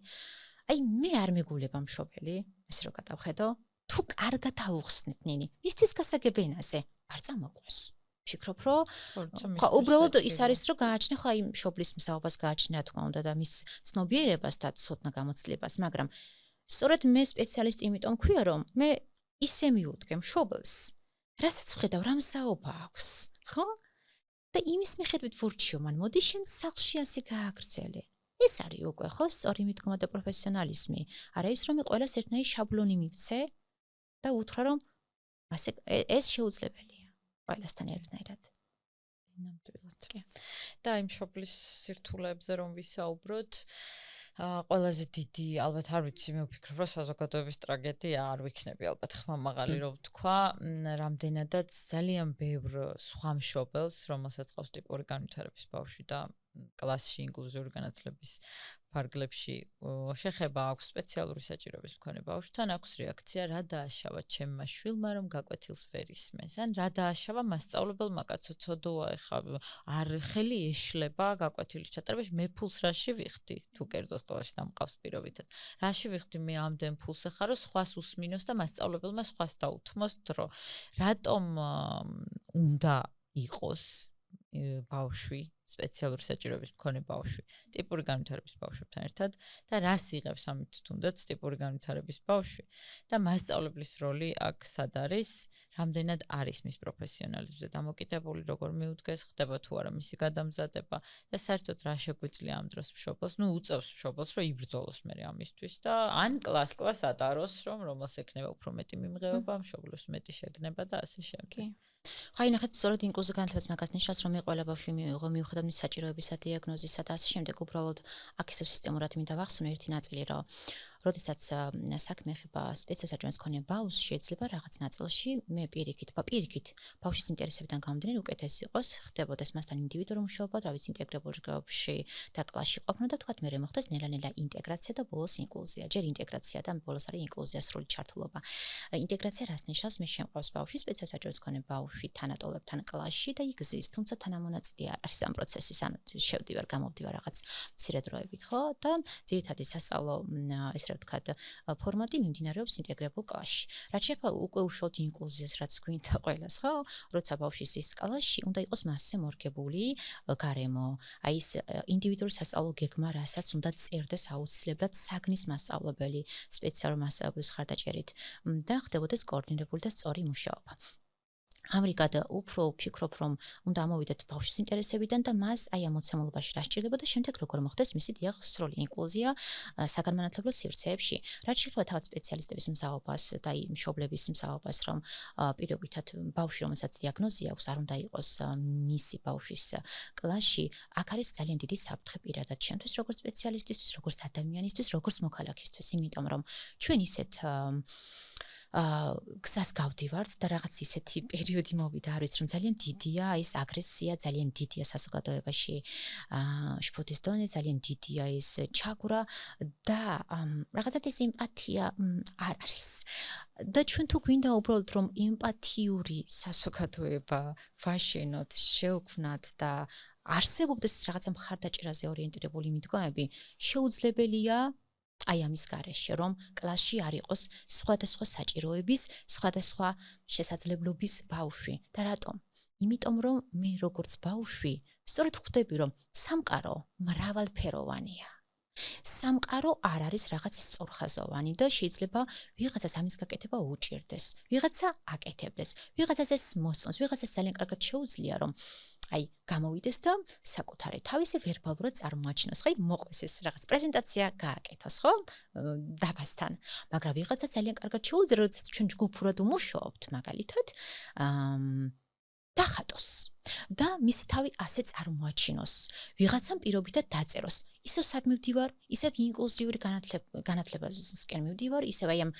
აი მე არ მეგულება მშობელი, ეს რო გადავხედო, თუ კარგად აუხსნით ნინი, მისთვის გასაგებ ენაზე, არ წამოყვეს. ფიქრობ, რომ ხო, უბრალოდ ის არის, რომ გააჩნია ხო აი მშობლის მსაუბას გააჩნია, რა თქმა უნდა და მის ცნობიერებას და ცოდნა გამოცდილებას, მაგრამ სწორედ მე სპეციალისტი იმიტომ ქვია, რომ მე ისე მივუდგე მშობელს, რასაც ვხედავ, რა მსაუბა აქვს, ხო? და იმის მიხედვით ვურჩიო მან, მოდი შენ სახლში ასე გააგრძელე. ეს არის უკვე ხო სწორი მიდგომა და პროფესიონალიზმი. არა ის რომ ყველას ერთნაირი შაბლონი მივცე და უთხრა რომ ასე ეს შეუძლებელია ყველასთან ერთნაირად. ნამდვილად. და იმ მშობლის სირთულეებზე რომ ვისაუბროთ, ყველაზე დიდი, ალბათ არ ვიცი, მე ვფიქრობ, რომ საზოგადოების ტრაგედია არ ვიქნები ალბათ ხმამაღალი რომ ვთქვა, რამდენადაც ძალიან ბევრ სხვა მშობელს, რომელსაც ყავს ტიპური განვითარების ბავშვი და კლასში ინკლუზიური განათლების ფარგლებში შეხება აქვს სპეციალური საჭიროების მქონე ბავშვთან, აქვს რეაქცია, რა დააშავა ჩემმა შვილმა, რომ გაკვეთილს ვერ ისმენს, ან რა დააშავა მასწავლებელმა კაცო, ცოდოა ეხა არ ხელი ეშლება გაკვეთილის ჩატარებაში, მე ფულს რაში ვიხდი, თუ კერძო სკოლაში დამყავს პირობითად. რაში ვიხდი მე ამდენ ფულს ეხა, რომ სხვას უსმინოს და მასწავლებელმა სხვას დაუთმოს დრო. რატომ უნდა იყოს ბავშვი სპეციალური საჭიროების მქონე ბავშვი ტიპური განვითარების ბავშვებთან ერთად და რას იღებს ამით თუნდაც ტიპური განვითარების ბავშვი და მასწავლებლის როლი აქ სად არის, რამდენად არის მის პროფესიონალიზმზე დამოკიდებული, როგორ მიუდგეს, ხდება თუ არა მისი გადამზადება და საერთოდ რა შეგვიძლია ამ დროს მშობელს, უწევს მშობელს, რომ იბრძოლოს მე ამისთვის და ან კლას ატაროს, რომ რომელს ექნება უფრო მეტი მიმღეობა, მშობლებს მეტი შეგნება და ასე შემდეგ. ხაი ნახეთ სწორედ ინკლუზიური განათლებას მაგას ნიშნავს რომ ყველა ბავშვი მიიღო მიუხედავად მის საჭიროებისა დიაგნოზისა და ასე შემდეგ უბრალოდ აქ ისევ სისტემურად მინდა ვახსენო ერთი ნაწილი რომ როდესაც საქმე ეხება სპეციალურ საჭიროებას მქონე ბავშვს შეიძლება რაღაც ნაწილში მე პირიქით ბავშვის ინტერესებიდან გამომდინარე უკეთესი იყოს ხდებოდეს მასთან ინდივიდუალური მუშაობა რა ვიცი ინტეგრებულ ჯგუფში და კლასში ყოფნა და თქვათ მე მოხდეს ნელა ინტეგრაცია და ბოლოს ინკლუზია ჯერ ინტეგრაცია და ბოლოს არის ინკლუზია სრული ჩართულობა ინტეგრაცია რას ნიშნავს მე შემყავს ბავშვი სპეციალურ საჭიროებას მქონე ბავშვი თანატოლებთან კლასში და იგზის თუმცა თანამონაწილე არ არის ამ პროცესის ანუ შევდივარ გამოვდივარ რაღაც მცირე დროებით ხო და ძირითადი სასწავლო ეს რა ვთქვათ ფორმატი მიმდინარეობს ინტეგრებულ კლასში რაც შეეხება უკვე უშუალოდ ინკლუზიას რაც გვინდა ყველას ხო როცა ბავშვი ის კლასში უნდა იყოს მასზე მორგებული გარემო აი ეს ინდივიდუალური სასწავლო გეგმა რასაც უნდა წერდეს აუცილებლად საგნის მასწავლებელი სპეციალურ მასწავლებლის ხარდაჭერით და ხდებოდეს კოორდინირებული და სწორი მუშაობა ამრიგად უფრო ვფიქრობ რომ უნდა ამოვიდეთ ბავშვის ინტერესებიდან და მას აი ამ მოცემულობაში რა სჭირდება და შემდეგ როგორ მოხდეს მისი დიახ სრული ინკლუზია საგანმანათლებლო სივრცეებში რაც შეეხება თავად სპეციალისტების მსაუბარს და აი მშობლების მსაუბარს რომ პირობითად ბავშვი რომელსაც დიაგნოზი აქვს არ უნდა იყოს მისი ბავშვის კლასში აქ არის ძალიან დიდი საფრთხე პირადად ჩემთვის როგორც სპეციალისტისთვის როგორც ადამიანისთვის როგორც მოქალაქისთვის იმიტომ რომ ჩვენ ისეთ გზას გავდივართ და რაღაც ისეთი პერიოდი მოვიდა არ ვიცი რომ ძალიან დიდია ეს აგრესია ძალიან დიდია საზოგადოებაში შფოთის დონე ძალიან დიდია ეს ჩაგვრა და რაღაცა ეს ემპათია არ არის და ჩვენ თუ გვინდა უბრალოდ რომ ემპათიური საზოგადოება ვაშენოთ შევქმნათ და არსებობდეს რაღაცა მხარდაჭერაზე ორიენტირებული მიდგომები შეუძლებელია აი ამის გარეშე რომ კლასში არ იყოს სხვადასხვა საჭიროების, სხვადასხვა შესაძლებლობის ბავშვი. და რატომ? იმიტომ რომ მე როგორც ბავშვი, სწორედ ხვდები რომ სამყარო მრავალფეროვანია. სამყარო არ არის რაღაც სწორხაზოვანი და შეიძლება ვიღაცას ამის გაკეთება უჭირდეს. ვიღაცა აკეთებდეს, ვიღაცას ეს მოსწონს, ვიღაცას ძალიან კარგად შეუძლია რომ აი გამოვიდეს და საკუთარი თავისი ვერბალურად წარმოაჩინოს. ხაი მოყვეს ეს რაღაც პრეზენტაცია გააკეთოს, ხო? დაბასთან. მაგრამ ვიღაცა ძალიან კარგად შეუძლია, როდესაც ჩვენ ჯგუფურად ვმუშაობთ, მაგალითად, დახატოს და მისი თავი ასე წარმოაჩინოს. ვიღაცამ პირობითად დაწეროს. ისევ სად მივდივარ, ისევ ინკლუზიური განათლებასკენ მივდივარ, ისევ აი ამ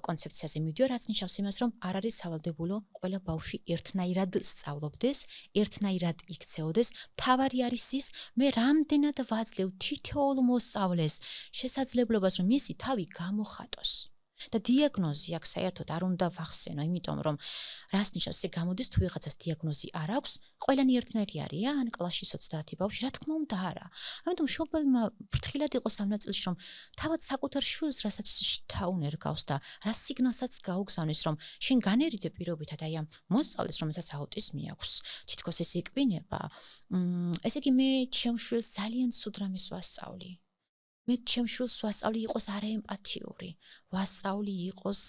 კონცეფციაზე მივდივარ, რაც ნიშნავს იმას, რომ არ არის სავალდებულო ყველა ბავშვი ერთნაირად სწავლობდეს, ერთნაირად იქცეოდეს. მთავარი არის ის, მე რამდენად ვაძლევ თითოეულ მოსწავლეს შესაძლებლობას, რომ მისი თავი გამოხატოს. და დიაგნოზი აქ საერთოდ არ უნდა ვახსენო, იმიტომ რომ რას ნიშნავს ეს გამოდის თუ ვიღაცას დიაგნოზი არ აქვს, ყველანი ერთნაირი არიან, კლასში 30 ბავშვი, რა თქმა უნდა არა. ამიტომ მშობელმა ფრთხილად იყოს ამ ნაწილში, რომ თავად საკუთარ შვილს რასაც შთაუნერ გავს და რა სიგნალსაც გაუგზავნის, რომ შენ განერიდე პირობითად აი ამ მოსწავლეს, რომელსაც აუტიზმი აქვს, თითქოს ეს იკბინება. ესე იგი მე ჩემ შვილს ძალიან სულ რამეს ვასწავლი. მე ჩემ შვილს ვასწავლი იყოს არაემპათიური, ვასწავლი იყოს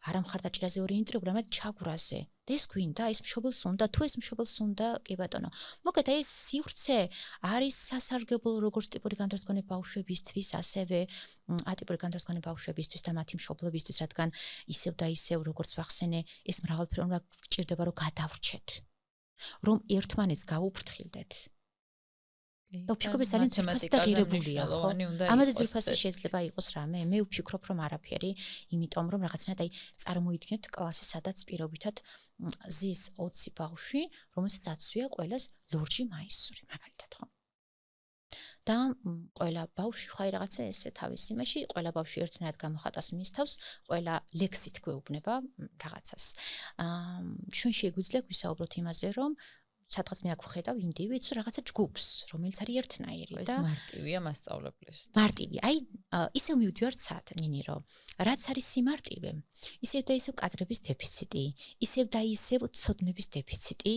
არა მხარდაჭერაზე ორიენტირებული, არამედ ჩაგვრაზე. და ეს გვინდა, ეს მშობელს უნდა, თუ ეს მშობელს უნდა, კი ბატონო. მოგეთ ეს სივრცე არის სასარგებლო როგორც ტიპური განვითარების მქონე ბავშვებისთვის, ასევე ატიპური განვითარების მქონე ბავშვებისთვის და მათი მშობლებისთვის, რადგან ისევ და ისევ როგორც ვახსენე, ეს მრავალფეროვნება გჭირდება რომ გადავრჩეთ. რომ ერთმანეთს გავუფრთხილდეთ. და ვფიქრობ ეს ძალიან ძვირფასი და ღირებულია, ხო? ამაზე ძვირფასი შეიძლება იყოს რამე? მე ვფიქრობ რომ არაფერი, იმიტომ რომ რაღაცნაირად აი წარმოიდგინეთ კლასი, სადაც პირობითად ზის 20 ბავშვი, რომელსაც აცვია ყველას ლურჯი მაისური, მაგალითად, ხო? და ყველა ბავშვი ხაი რაღაცა ესე თავის იმაში, ყველა ბავშვი ერთნაირად გამოხატას მის თავს, ყველა ლექსით გვეუბნება რაღაცას. ჩვენ შეგვიძლია გვისაუბროთ იმაზე, რომ სადღაც მე აქ ვხედავ ინდივიდს რაღაცა ჯგუფს, რომელიც არის ერთნაირი და ეს მარტივია მასწავლებლის. მარტივი. აი, ისევ მივდივართ სად, ნინი, რომ რაც არის სიმარტივე, ისევ და ისევ კადრების დეფიციტი, ისევ და ისევ ცოდნების დეფიციტი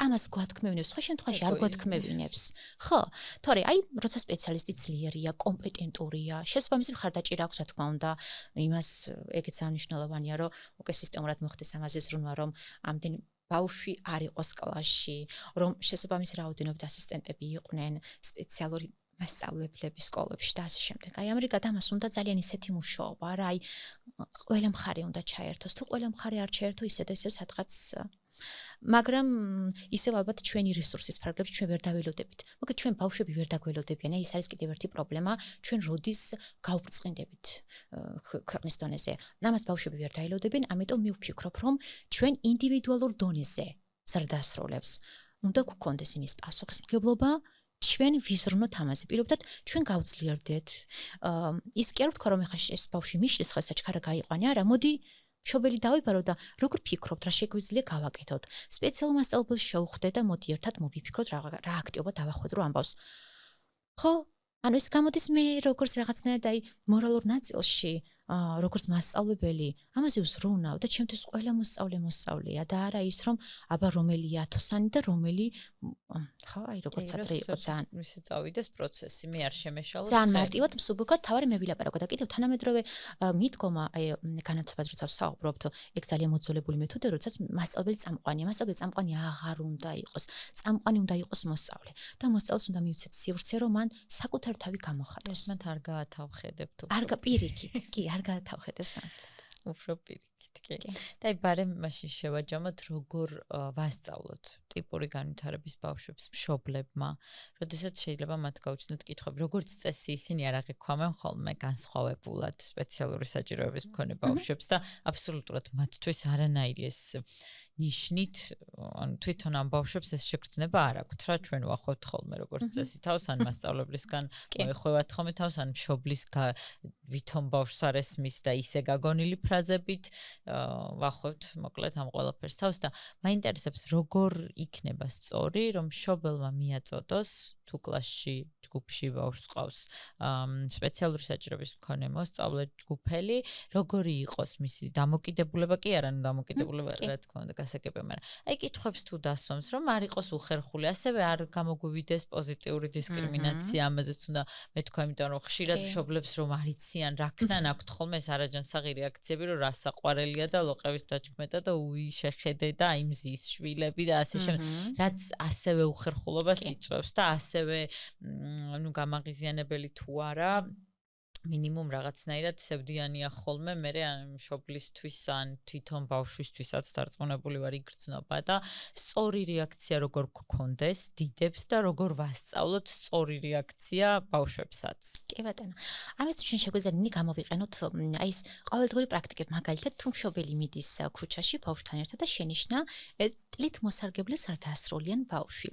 ამას გვათქმევინებს, სხვა შემთხვევაში არ გვათქმევინებს. ხო, თორე აი როცა სპეციალისტი ძლიერია, კომპეტენტურია, შესაბამისი მხარდაჭერა აქვს, რა თქმა უნდა, იმას ეგეც მნიშვნელოვანია, რომ უკვე სისტემურად მოხდეს ამაზე ზრუნვა, რომ ამდენი ბავშვი არ იყოს კლასში, რომ შესაბამისი რაოდენობით ასისტენტები იყვნენ, სპეციალური მასწავლებლები სკოლებში და ასე შემდეგ. აი ამრიგად ამას უნდა ძალიან ისეთი მუშაობა, რა აი ყველა მხარე უნდა ჩაერთოს, თუ ყველა მხარე არ ჩაერთო ისე და ისე სადღაც მაგრამ ისევ ალბათ ჩვენი რესურსის ფარგლებში ჩვენ ვერ დაველოდებით. მოგეთ ჩვენ ბავშვები ვერ დაგველოდებიან, აი ეს არის კიდევ ერთი პრობლემა, ჩვენ როდის გავბრწყინდებით ქვეყნის დონეზე. ამას ბავშვები ვერ დაელოდებიან, ამიტომ მე ვფიქრობ, რომ ჩვენ ინდივიდუალურ დონეზე ზრდასრულებს უნდა გვქონდეს იმის პასუხისმგებლობა ჩვენ ვიზრუნოთ ამაზე. პირობდად ჩვენ გავძლიერდეთ. ის კი არ ვთქვა რომ ეხლა ეს ბავშვი მიშლის ხელ საჩქარა გაიყვანე, არა, მოდი მშობელი დავიბარო და როგორ ფიქრობთ, რა შეგვიძლია გავაკეთოთ. სპეციალურ მასწავლებელს შევხვდე და მოდი ერთად მოვიფიქროთ რა აქტიობა დავახვედრო ამბავს. ხო, ანუ ეს გამოდის მე როგორც რაღაცნაირად აი მორალურ ნაწილში, როგორც მასწავლებელი, ამაზე ვზრუნავ და ჩემთვის ყველა მოსწავლეა და არა ის რომ აბა რომელი ათოსანი და რომელი ხო, აი როგორც ადრე იყო ძალიან ისე წავიდეს პროცესი, მე არ შემეშალოს. ძალიან მარტივად მსუბუქად თავარი მე ვილაპარაკო და კიდევ თანამედროვე მიდგომა აი განათლებაზე როცა ვსაუბრობთ, ეგ ძალიან მოძველებული მეთოდია, როდესაც მასწავლებელი წამყვანია. მასწავლებელი წამყვანი აღარ უნდა იყოს. წამყვანი უნდა იყოს მოსწავლე და მოსწავლეს უნდა მივცეთ სივრცე, რომ მან საკუთარ თავი გამოხატოს. მათ არ გაათავხედებთ. არ პირიქით, კი, არ გაათავხედებს ნამდვილად. უფრო პირიქით, კი. და აი ბარემ მაშინ შევაჯამოთ, როგორ ვასწავლოთ ტიპური განვითარების ბავშვებს მშობლებმა, როდესაც შეიძლება მათ გაუჩნდეთ კითხვები, როგორც წესი ისინი არ აღიქვამენ ხოლმე განსხვავებულად სპეციალური საჭიროების მქონე ბავშვებს და აბსოლუტურად მათთვის არანაირი ეს ნიშნით, ანუ თვითონ ამ ბავშვებს ეს შეგრძნება არ აქვთ რა, ჩვენ ვახვევთ ხოლმე როგორც წესი თავს, ან მასწავლებლისგან მოეხვევათ ხოლმე თავს, ან მშობლის ვითომ ბავშვს არ ესმის და ისე გაგონილი ფრაზებით ვახვევთ მოკლედ ამ ყველაფერს თავს და მაინტერესებს როგორ იქნება სწორი, რომ მშობელმა მიაწოდოს თუ კლასში ჯგუფში ბავშვს ყავს სპეციალური საჭიროების მქონე მოსწავლე ჯგუფელი, როგორი იყოს მისი დამოკიდებულება კი არა, დამოკიდებულება რა თქმა უნდა გასაგებია, მაგრამ აი კითხვებს თუ დასვამს, რომ არ იყოს უხერხული, ასევე არ გამოგვივიდეს პოზიტიური დისკრიმინაცია, ამაზეც უნდა მეთქვა, იმიტომ რომ ხშირად მშობლებს რომ არიციან რა ქნან აქვთ ხოლმე ეს არაჯანსაღი რეაქციები, რომ რასაყვარელია და ლოყევის დაჭკმეტა და უი შეხედე და აი მზის შვილები და ასე შემდეგ, რაც ასევე უხერხულობას იწვევს და ასევე ну გამაღიზიანებელი თუ არა მინიმუმ რაღაცნაირად სევდიანია ხოლმე მე მშობლისთვის ან თვითონ ბავშვისთვისაც დარწმუნებული ვარ იგრძნობა და სწორი რეაქცია როგორ გქონდეს დიდებს და როგორ ვასწავლოთ სწორი რეაქცია ბავშვებსაც. კი ბატონო. ამისთვის ჩვენ შეგვიძლია გამოვიყენოთ აი ეს ყოველდღიური პრაქტიკები, მაგალითად თუ მშობელი მიდის ქუჩაში ბავშვთან ერთად და შენიშნა ტლით მოსარგებლეს არ დაასრულიან ბავშვი.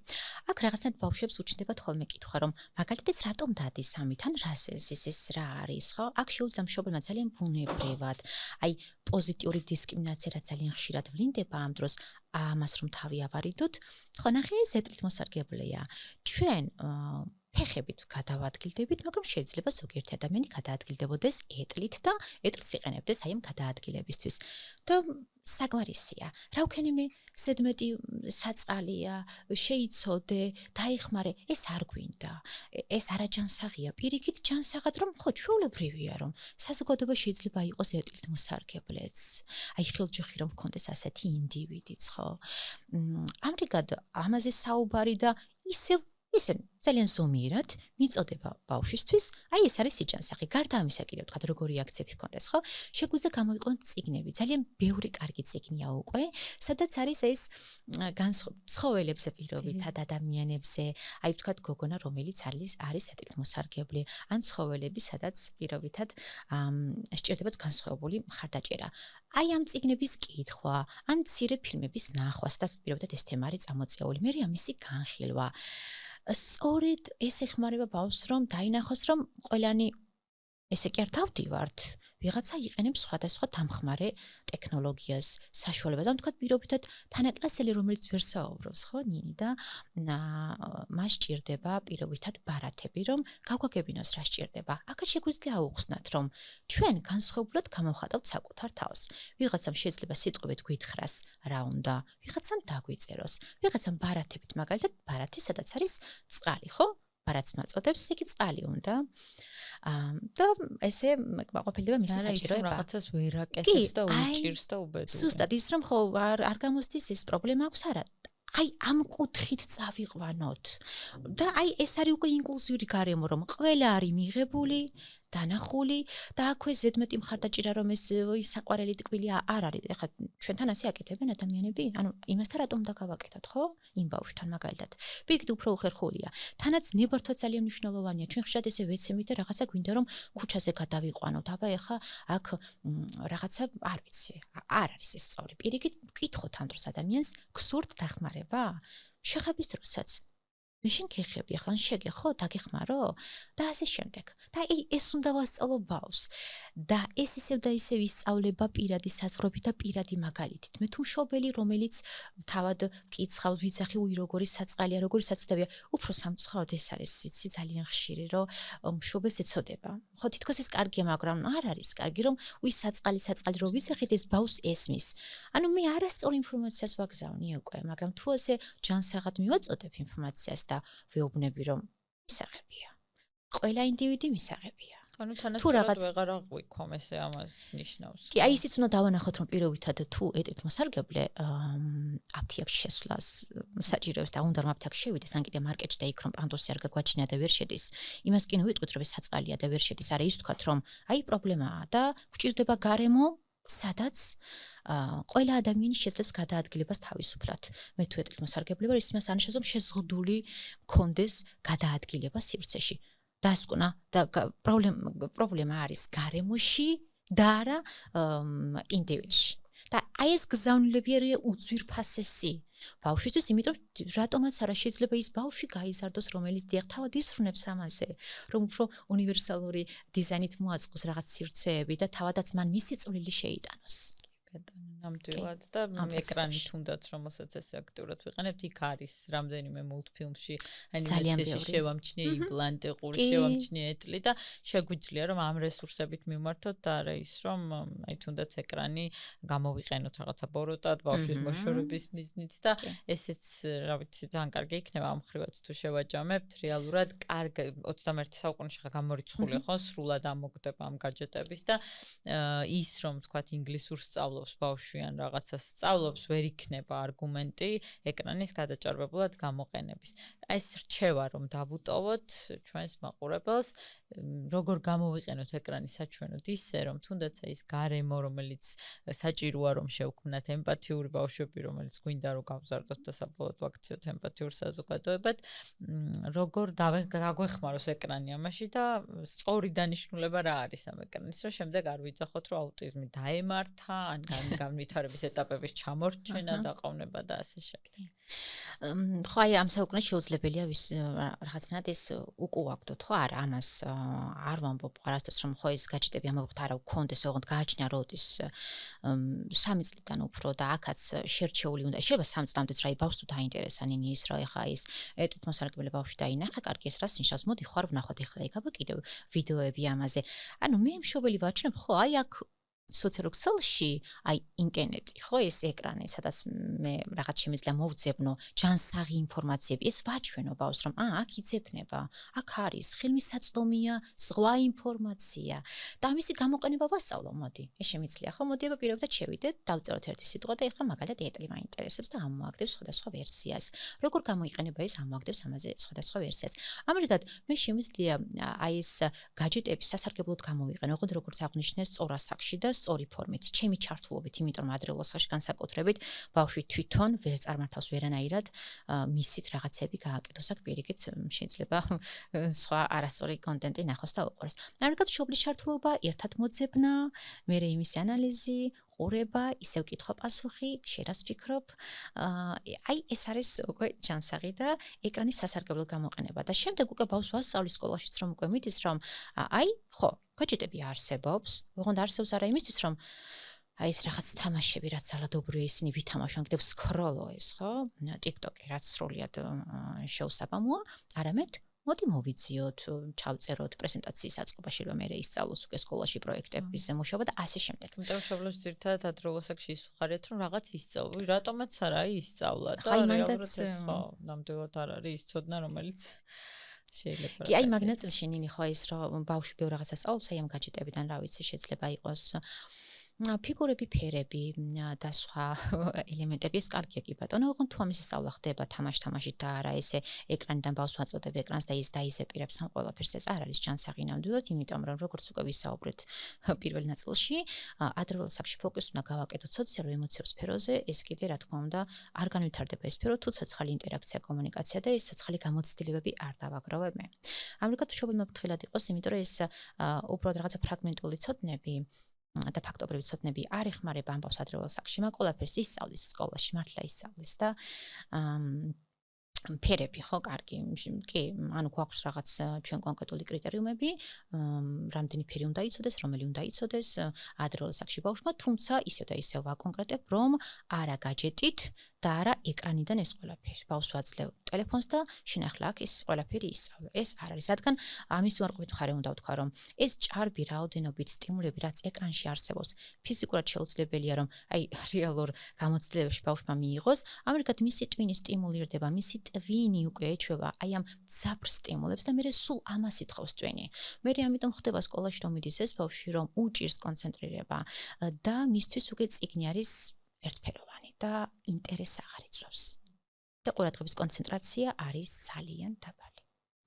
აქ რაღაცნაირად ბავშვებს უჩნდებათ ხოლმე კითხვა, რომ მაგალითად ეს რატომ დადის ამით, ან რას ეს რა არის, ხო? აქ შეუძლია მშობელმა ძალიან ბუნებრივად, აი პოზიტიური დისკრიმინაცია რაც ძალიან ხშირად ვლინდება ამ დროს, ამას რომ თავი ავარიდოთ, ხო ნახე ეს ტლით მოსარგებელია. ჩვენ ფეხებით გადავადგილდებით, მაგრამ შეიძლება ზოგიერთი ადამიანი გადაადგილდებოდეს ეტლით და ეტლს იყენებდეს აი ამ გადაადგილებისთვის. და საკმარისია. რა ვქენი მე ზედმეტი საწყალია, შეიცოდე, დაიხმარე, ეს არ გვინდა. ეს არაჯანსაღია. პირიქით ჯანსაღად რომ ხო ჩვეულებრივია რომ საზოგადოება შეიძლება იყოს ეტლით მოსარგებლეც. აი ხილჯოხი რომ გქონდეს ასეთი ინდივიდიც, ხო? ამრიგად ამაზე საუბარი და ისე ძალიან ზომიერად მიწოდება ბავშვისთვის, აი ეს არის სიჯანსაღი. გარდა ამისა კიდევ თქვა როგორი რეაქციები ჰქონდეს, ხო? შეგვიძლია გამოვიყენოთ წიგნები, ძალიან ბევრი კარგი წიგნია უკვე, სადაც არის ეს ცხოველებზე პირობითად ადამიანებზე, აი ვთქვათ გოგონა, რომელიც არის ეტლით მოსარგებლე, ან ცხოველები, სადაც პირობითად სჭირდებათ განსხვავებული მხარდაჭერა. აი ამ წიგნების კითხვა, ან მცირე ფილმების ნახვას და პირობითად ეს თემა არის წამოწეული, მე ამისი განხილვა. სწორედ ეს ეხმარება ბავშვს რომ დაინახოს რომ ყველანი ესე კი არ დავდივართ ვიღაცა იყენებს სხვადასხვა დამხმარე ტექნოლოგიას, საშუალებას. ან თქვა პირობითად თანაკლასელი, რომელიც ვერ საუბრობს, ხო, ნინი და მას ჭირდება პირობითად ბარათები, რომ გავგაგებინოს რა სჭირდება. აქაც შეგვიძლია აუხსნათ, რომ ჩვენ განსხვავებულად გამოვხატავთ საკუთარ თავს. ვიღაცამ შეიძლება სიტყვებით გითხრას რა უნდა, ვიღაცამ დაგვიწეროს, ვიღაცამ ბარათებით, მაგალითად, ბარათი სადაც არის წყალი, ხო? ბარათს მაწოდებს, იგი წყალი უნდა. და ესე ყოფილდება მისი საჭიროება. რაღაცას ვერაკეთებს და უჭირს და უბედურებს. სუსტად ის რომ ხო არ გამოსდის ეს პრობლემა აქვს არა. აი ამ კუთხით წავიყვანოთ. და აი ეს არის უკვე ინკლუზიური გარემო, რომ ყველა არის მიღებული, დანახული და აქვე ზედმეტი მხარდაჭერა რომ ეს საყვარელი ტკბილი არ არის. ეხლა ჩვენთან ასე აკეთებენ ადამიანები? ანუ იმასთან რატომ უნდა გავაკეთოთ, ხო? იმ ბავშვთან მაგალითად. პირიქით უფრო უხერხულია. თანაც ნებართვა ძალიან მნიშვნელოვანია. ჩვენ ხშირად ესე ვეცემით და რაღაცა გვინდა რომ ქუჩაზე გადავიყვანოთ. აბა ეხლა აქ რაღაცა არ ვიცი. არ არის ეს სწორი. პირიქით ვკითხოთ ამ დროს ადამიანს, გსურთ დახმარება? შეხების დროსაც მე შენ გეხები, ახლა შეგეხო, დაგეხმარო და ასე შემდეგ. და ეს უნდა ვასწავლო ბავშვს. და ეს ისევ და ისევ ისწავლება პირადი საზღვრებით და პირადი მაგალითით. მე თუ მშობელი, რომელიც თავად ვკითხავს, ვიცახი უი როგორი საწყალია, როგორი საცდავია, უფრო სამწუხაროდ ეს არის იცი ძალიან ხშირი, რომ მშობელს ეცოდება. ხო, თითქოს ეს კარგია, მაგრამ არ არის კარგი, რომ უი საწყალი რო ვიცახით, ეს ბავშვს ესმის. ანუ მე არასწორ ინფორმაციას ვაგზავნი უკვე, მაგრამ თუ ასე ჯანსაღად მივაწოდებ ინფორმაციას და ვეუბნები რომ მისაღებია. ყველა ინდივიდი მისაღებია. ანუ თანასწორად ვეღარ აღვიქომ ესე ამას ნიშნავს. კი, აი ისიც უნდა დავანახოთ რომ პირობითად თუ ეტეთ მოსარგებლე აფთიაქში შესვლას საჭიროებს და უნდა რომ აფთიაქში შევიდეს, ან კიდე მარკეტში და იქ რომ პანდოსი არ გაგვაჩნია და ვერ შედის. იმას კი ვიტყვით რომ ეს საწყალია და ვერ შედის. არა ის ვთქვათ რომ აი პრობლემაა და გვჭირდება გარემო სადაც ყველა ადამიანი შეძლებს გადაადგილებას თავისუფლად. მე თუ ეტყვის მოსარგებლე ვარ, ის იმას არნიშნავს, რომ შეზღუდული მქონდეს გადაადგილება სივრცეში. დასკვნა და პრობლემა არის გარემოში და არა ინდივიდში. და აი ეს გზავნილები არის უძვირფასესი ბავშვისთვის, იმიტომ რატომაც არა შეიძლება ის ბავშვი გაიზარდოს, რომელიც დიახ თავად ისრუნებს ამაზე, რომ უფრო უნივერსალური დიზაინით მოაწყოს რაღაც სივრცეები და თავადაც მან მისი წვლილი შეიტანოს. ნამდვილად და ეკრანი თუნდაც რომელსაც ესე აქტიურად ვიყენებთ, იქ არის რამდენიმე მულტფილმში ანიმაციაში შევამჩნიე იმპლანტი, ყური შევამჩნიე ეტლი და შეგვიძლია რომ ამ რესურსებით მივმართოთ და არა ის რომ აი თუნდაც ეკრანი გამოვიყენოთ რაღაცა ბოროტად, ბავშვის მოშორების მიზნით და ესეც რა ვიცი ძალიან კარგი იქნება ამ ხრივაც თუ შევაჯამებთ რეალურად კარგი 21 საუკუნეში ხა გამორიცხული ხო სრულად ამოგდება ამ გაჯეტების და ის რომ თქვათ ინგლისურს სწავლობს ბავშვი ან რაღაცას სწავლობს, ვერ იქნება არგუმენტი ეკრანის გადაჭარბებულად გამოყენების. ეს რჩევა რომ დავუტოვოთ ჩვენს მაყურებელს, როგორ გამოვიყენოთ ეკრანის საჩვენოდ ისე, რომ თუნდაც ის გარემო, რომელიც საჭიროა რომ შევქმნათ ემპათიური ბავშვები, რომელიც გვინდა რომ გავზარდოთ და საბოლოოდ ვაქციოთ ემპათიურ საზოგადოებად, როგორ გაგვეხმაროს ეკრანი ამაში და სწორი დანიშნულება რა არის ამ ეკრანის, რომ შემდეგ არ ვიძახოთ, რომ აუტიზმი დაემართა, ან განვითარების ეტაპების ჩამორჩენა, დაყოვნება და ასე შემდეგ. ხო, აი ამ საუკუნეში შეუძლებელია რაღაცნაირად ეს უკუაგდოთ, ხო, არა, ამას არ ვამბობ არასდროს რომ ხო ეს გაჭიტები ამოიღოთ, არა ვქონდეს, ოღონდ გააჩნია როდის 3 წლიდან უფრო და აქაც შერჩეული უნდა. შეიძლება 3 წლამდეც რა ბავშვს თუ დაინტერესა ნინი ის რა ეხა ის ეტეთ მოსარგებლე ბავშვი დაინახა, კარგი ეს რას ნიშნავს, მოდი ხარ ვნახოთ ეხლა იქ აბა კიდევ ვიდეოები ამაზე. ანუ მე მშობელი ვაჩნევ, ხო, აი აქ სოციალურ ქსელში, აი ინტერნეტი, ხო, ეს ეკრანი, სადაც მე რაღაც შემიძლია მოვძებნო ჯანსაღი ინფორმაციები, ეს ვაჩვენო ბავშვს, რომ აქ იძებნება, აქ არის, ხელმისაწვდომია, სხვა ინფორმაცია და ამისი გამოყენება ვასწავლო, მოდი. ეს შემიძლია, ხო, მოდი აბა პირობითად შევიდეთ, დავწეროთ ერთი სიტყვა და ეხლა მაგალითად ეტლი მაინტერესებს და ამოაგდებს სხვადასხვა ვერსიას. როგორ გამოიყენება ეს ამოაგდებს ამაზე სხვადასხვა ვერსიას. ამრიგად მე შემიძლია აი ეს გაჯეტები სასარგებლოდ გამოვიყენო, ოღონდ როგორც აღნიშნეს სწორ ასაკში და სწორი ფორმით, ჩემი ჩართულობით, იმიტომ რომ ადრეულ ასაკში განსაკუთრებით ბავშვი თვითონ ვერ წარმართავს ვერანაირად მისით რაღაცები გააკეთოს. აქ პირიქით შეიძლება სხვა არასწორი კონტენტი ნახოს და უყუროს. ამრიგად მშობლის ჩართულობა, ერთად მოძებნა, მერე იმის ანალიზი, მაყურება, ისევ კითხვა-პასუხი, შენ რას ფიქრობ? აი ეს არის უკვე ჯანსაღი და ეკრანის სასარგებლო გამოყენება და შემდეგ უკვე ბავშვს ვასწავლის სკოლაშიც რომ უკვე მიდის რომ აი ხო, გაჯეტები არსებობს, ოღონდ არსებობს არა იმისთვის რომ აი ეს რაღაც თამაშები რაც ძალადობრივია ისინი ვითამაშონ კიდევ სკროლოეს, ხო? TikTok-ი რაც სრულიად შეუსაბამოა, არამედ მოდი მოვიძიოთ, ჩავწეროთ პრეზენტაციის აწყობაში რომ მე ისწავლოს უკვე სკოლაში პროექტების მუშაობა და ასე შემდეგ. იმიტომ შობლებს ძირთადად ადრეულ ასაკში ისუხარეთ რომ რაღაც ისწავლო, რატომაც არა ისწავლა და რეალურად ეს ხო, ნამდვილად არ არის ის ცოდნა რომელიც შეიძლება. კი, აი მაგ ნაწილში ნინი ხო ის რომ ბავშვი ბევრ რაღაცას სწავლობს, აი ამ გაჯეტებიდან რა ვიცი შეიძლება იყოს ფიგურები, ფერები და სხვა ელემენტები ეს კარგია კი ბატონო, ოღონდ თუ ამის სწავლა ხდება თამაშ-თამაშით და არა ესე ეკრანიდან ბავშვს ვაწოდებ ეკრანს და ის დაიზეპირებს ამ ყველაფერს ეს არ არის ჯანსაღი ნამდვილად, იმიტომ რომ როგორც უკვე ვისაუბრეთ პირველ ნაწილში, ადრეულ ასაკში ფოკუსი უნდა გავაკეთოთ სოციალურ ემოციურ სფეროზე, ეს კიდე რა თქმა უნდა არ განვითარდება ეს სფერო, თუ ცოცხალი ინტერაქცია, კომუნიკაცია და ეს ცოცხალი გამოცდილებები არ დავაგროვებ მე. ამრიგად მშობელმა ფრთხილად იყოს, იმიტომ რომ ეს უბრალოდ რაღაცა ფრაგმენტული ცოდნები და ფაქტობრივი ცოდნები არ ეხმარება ამბავს ადრეულ ასაკში, მაგრამ ყველაფერს ისწავლის სკოლაში, მართლა ისწავლის და ფერები ხო კარგი კი ანუ გვაქვს რაღაც ჩვენ კონკრეტული კრიტერიუმები რამდენი ფერი უნდა იცოდეს რომელი უნდა იცოდეს ადრეულ ასაკში ბავშვმა თუმცა ისევ და ისევ ვაკონკრეტებ რომ არა გაჯეტით და არა ეკრანიდან ეს ყველაფერი ბავშვს ვაძლევ ტელეფონს და შენ ახლა აქ ეს ყველაფერი ისწავლე ეს არ არის რადგან ამის უარყოფით მხარე უნდა ვთქვა რომ ეს ჭარბი რაოდენობით სტიმულები რაც ეკრანში არსებობს ფიზიკურად შეუძლებელია რომ აი რეალურ გამოცდილებაში ბავშვმა მიიღოს ამრიგად მისი ტვინი სტიმულირდება მისი ტვინი უკვე ეჩვევა აი ამ ძაფრ სტიმულებს და მე სულ ამას ითხოვს ტვინი მე ამიტომ ხდება სკოლაში რომ მიდის ეს ბავშვი რომ უჭირს კონცენტრირება და მისთვის უკვე წიგნი არის ერთფეროვანი და ინტერესს აღარ იწვევს და ყურადღების კონცენტრაცია არის ძალიან დაბალი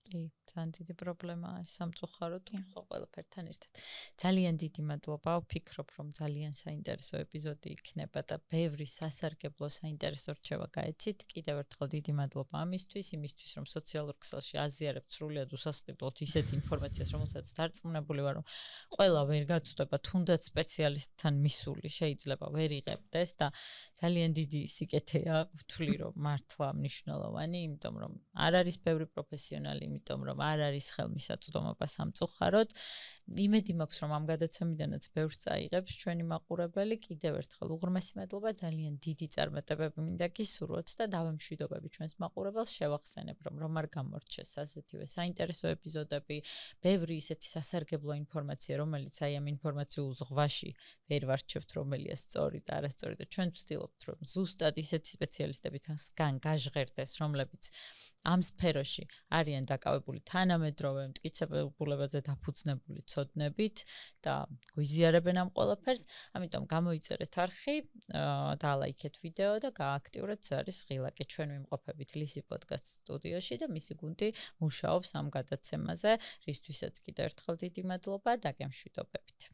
კი ძალიან დიდი პრობლემაა სამწუხაროდ ხო ყველაფერთან ერთად ძალიან დიდი მადლობა ვფიქრობ რომ ძალიან საინტერესო ეპიზოდი იქნება და ბევრი სასარგებლო საინტერესო რჩევა გაეცით კიდევ ერთხელ დიდი მადლობა ამისთვის იმისთვის რომ სოციალურ ქსელში აზიარებთ სრულიად უსასყიდლოდ ისეთ ინფორმაციას რომელსაც დარწმუნებული ვარ რომ ყველა ვერ გაცდება თუნდაც სპეციალისტთან მისული შეიძლება ვერ იღებდეს და ძალიან დიდი სიკეთეა ვთვლი რომ მართლა მნიშვნელოვანი იმიტომ რომ არ არის ბევრი პროფესიონალი იმიტომ რომ არ არის ხელმისაწვდომობა სამწუხაროდ იმედი მაქვს რომ ამ გადაცემიდანაც ბევრს წაიღებს ჩვენი მაყურებელი კიდევ ერთხელ უღრმესი მადლობა ძალიან დიდი წარმატებები მინდა გისურვოთ და დავემშვიდობები ჩვენს მაყურებელს შევახსენებ რომ არ გამორჩეს ასეთივე საინტერესო ეპიზოდები ბევრი ისეთი სასარგებლო ინფორმაცია რომელიც აი ამ ინფორმაციულ ზღვაში ვერ ვარჩევთ რომელია სწორი და არასწორი და ჩვენ ვცდილობთ რომ ზუსტად ისეთი სპეციალისტებთან გაჟღერდეს რომლებიც ამ სფეროში არიან დაკავებული თანამედროვე მტკიცებულებაზე დაფუძნებული ცოდნებით და გვიზიარებენ ამ ყველაფერს, ამიტომ გამოიწერეთ არხი, დალაიქეთ ვიდეო და გააქტიურეთ ზარის ღილაკი. ჩვენ ვიმყოფებით ლისი პოდკასტ სტუდიაში და მისი გუნდი მუშაობს ამ გადაცემაზე, რისთვისაც კიდევ ერთხელ დიდი მადლობა და გემშვიდობებით.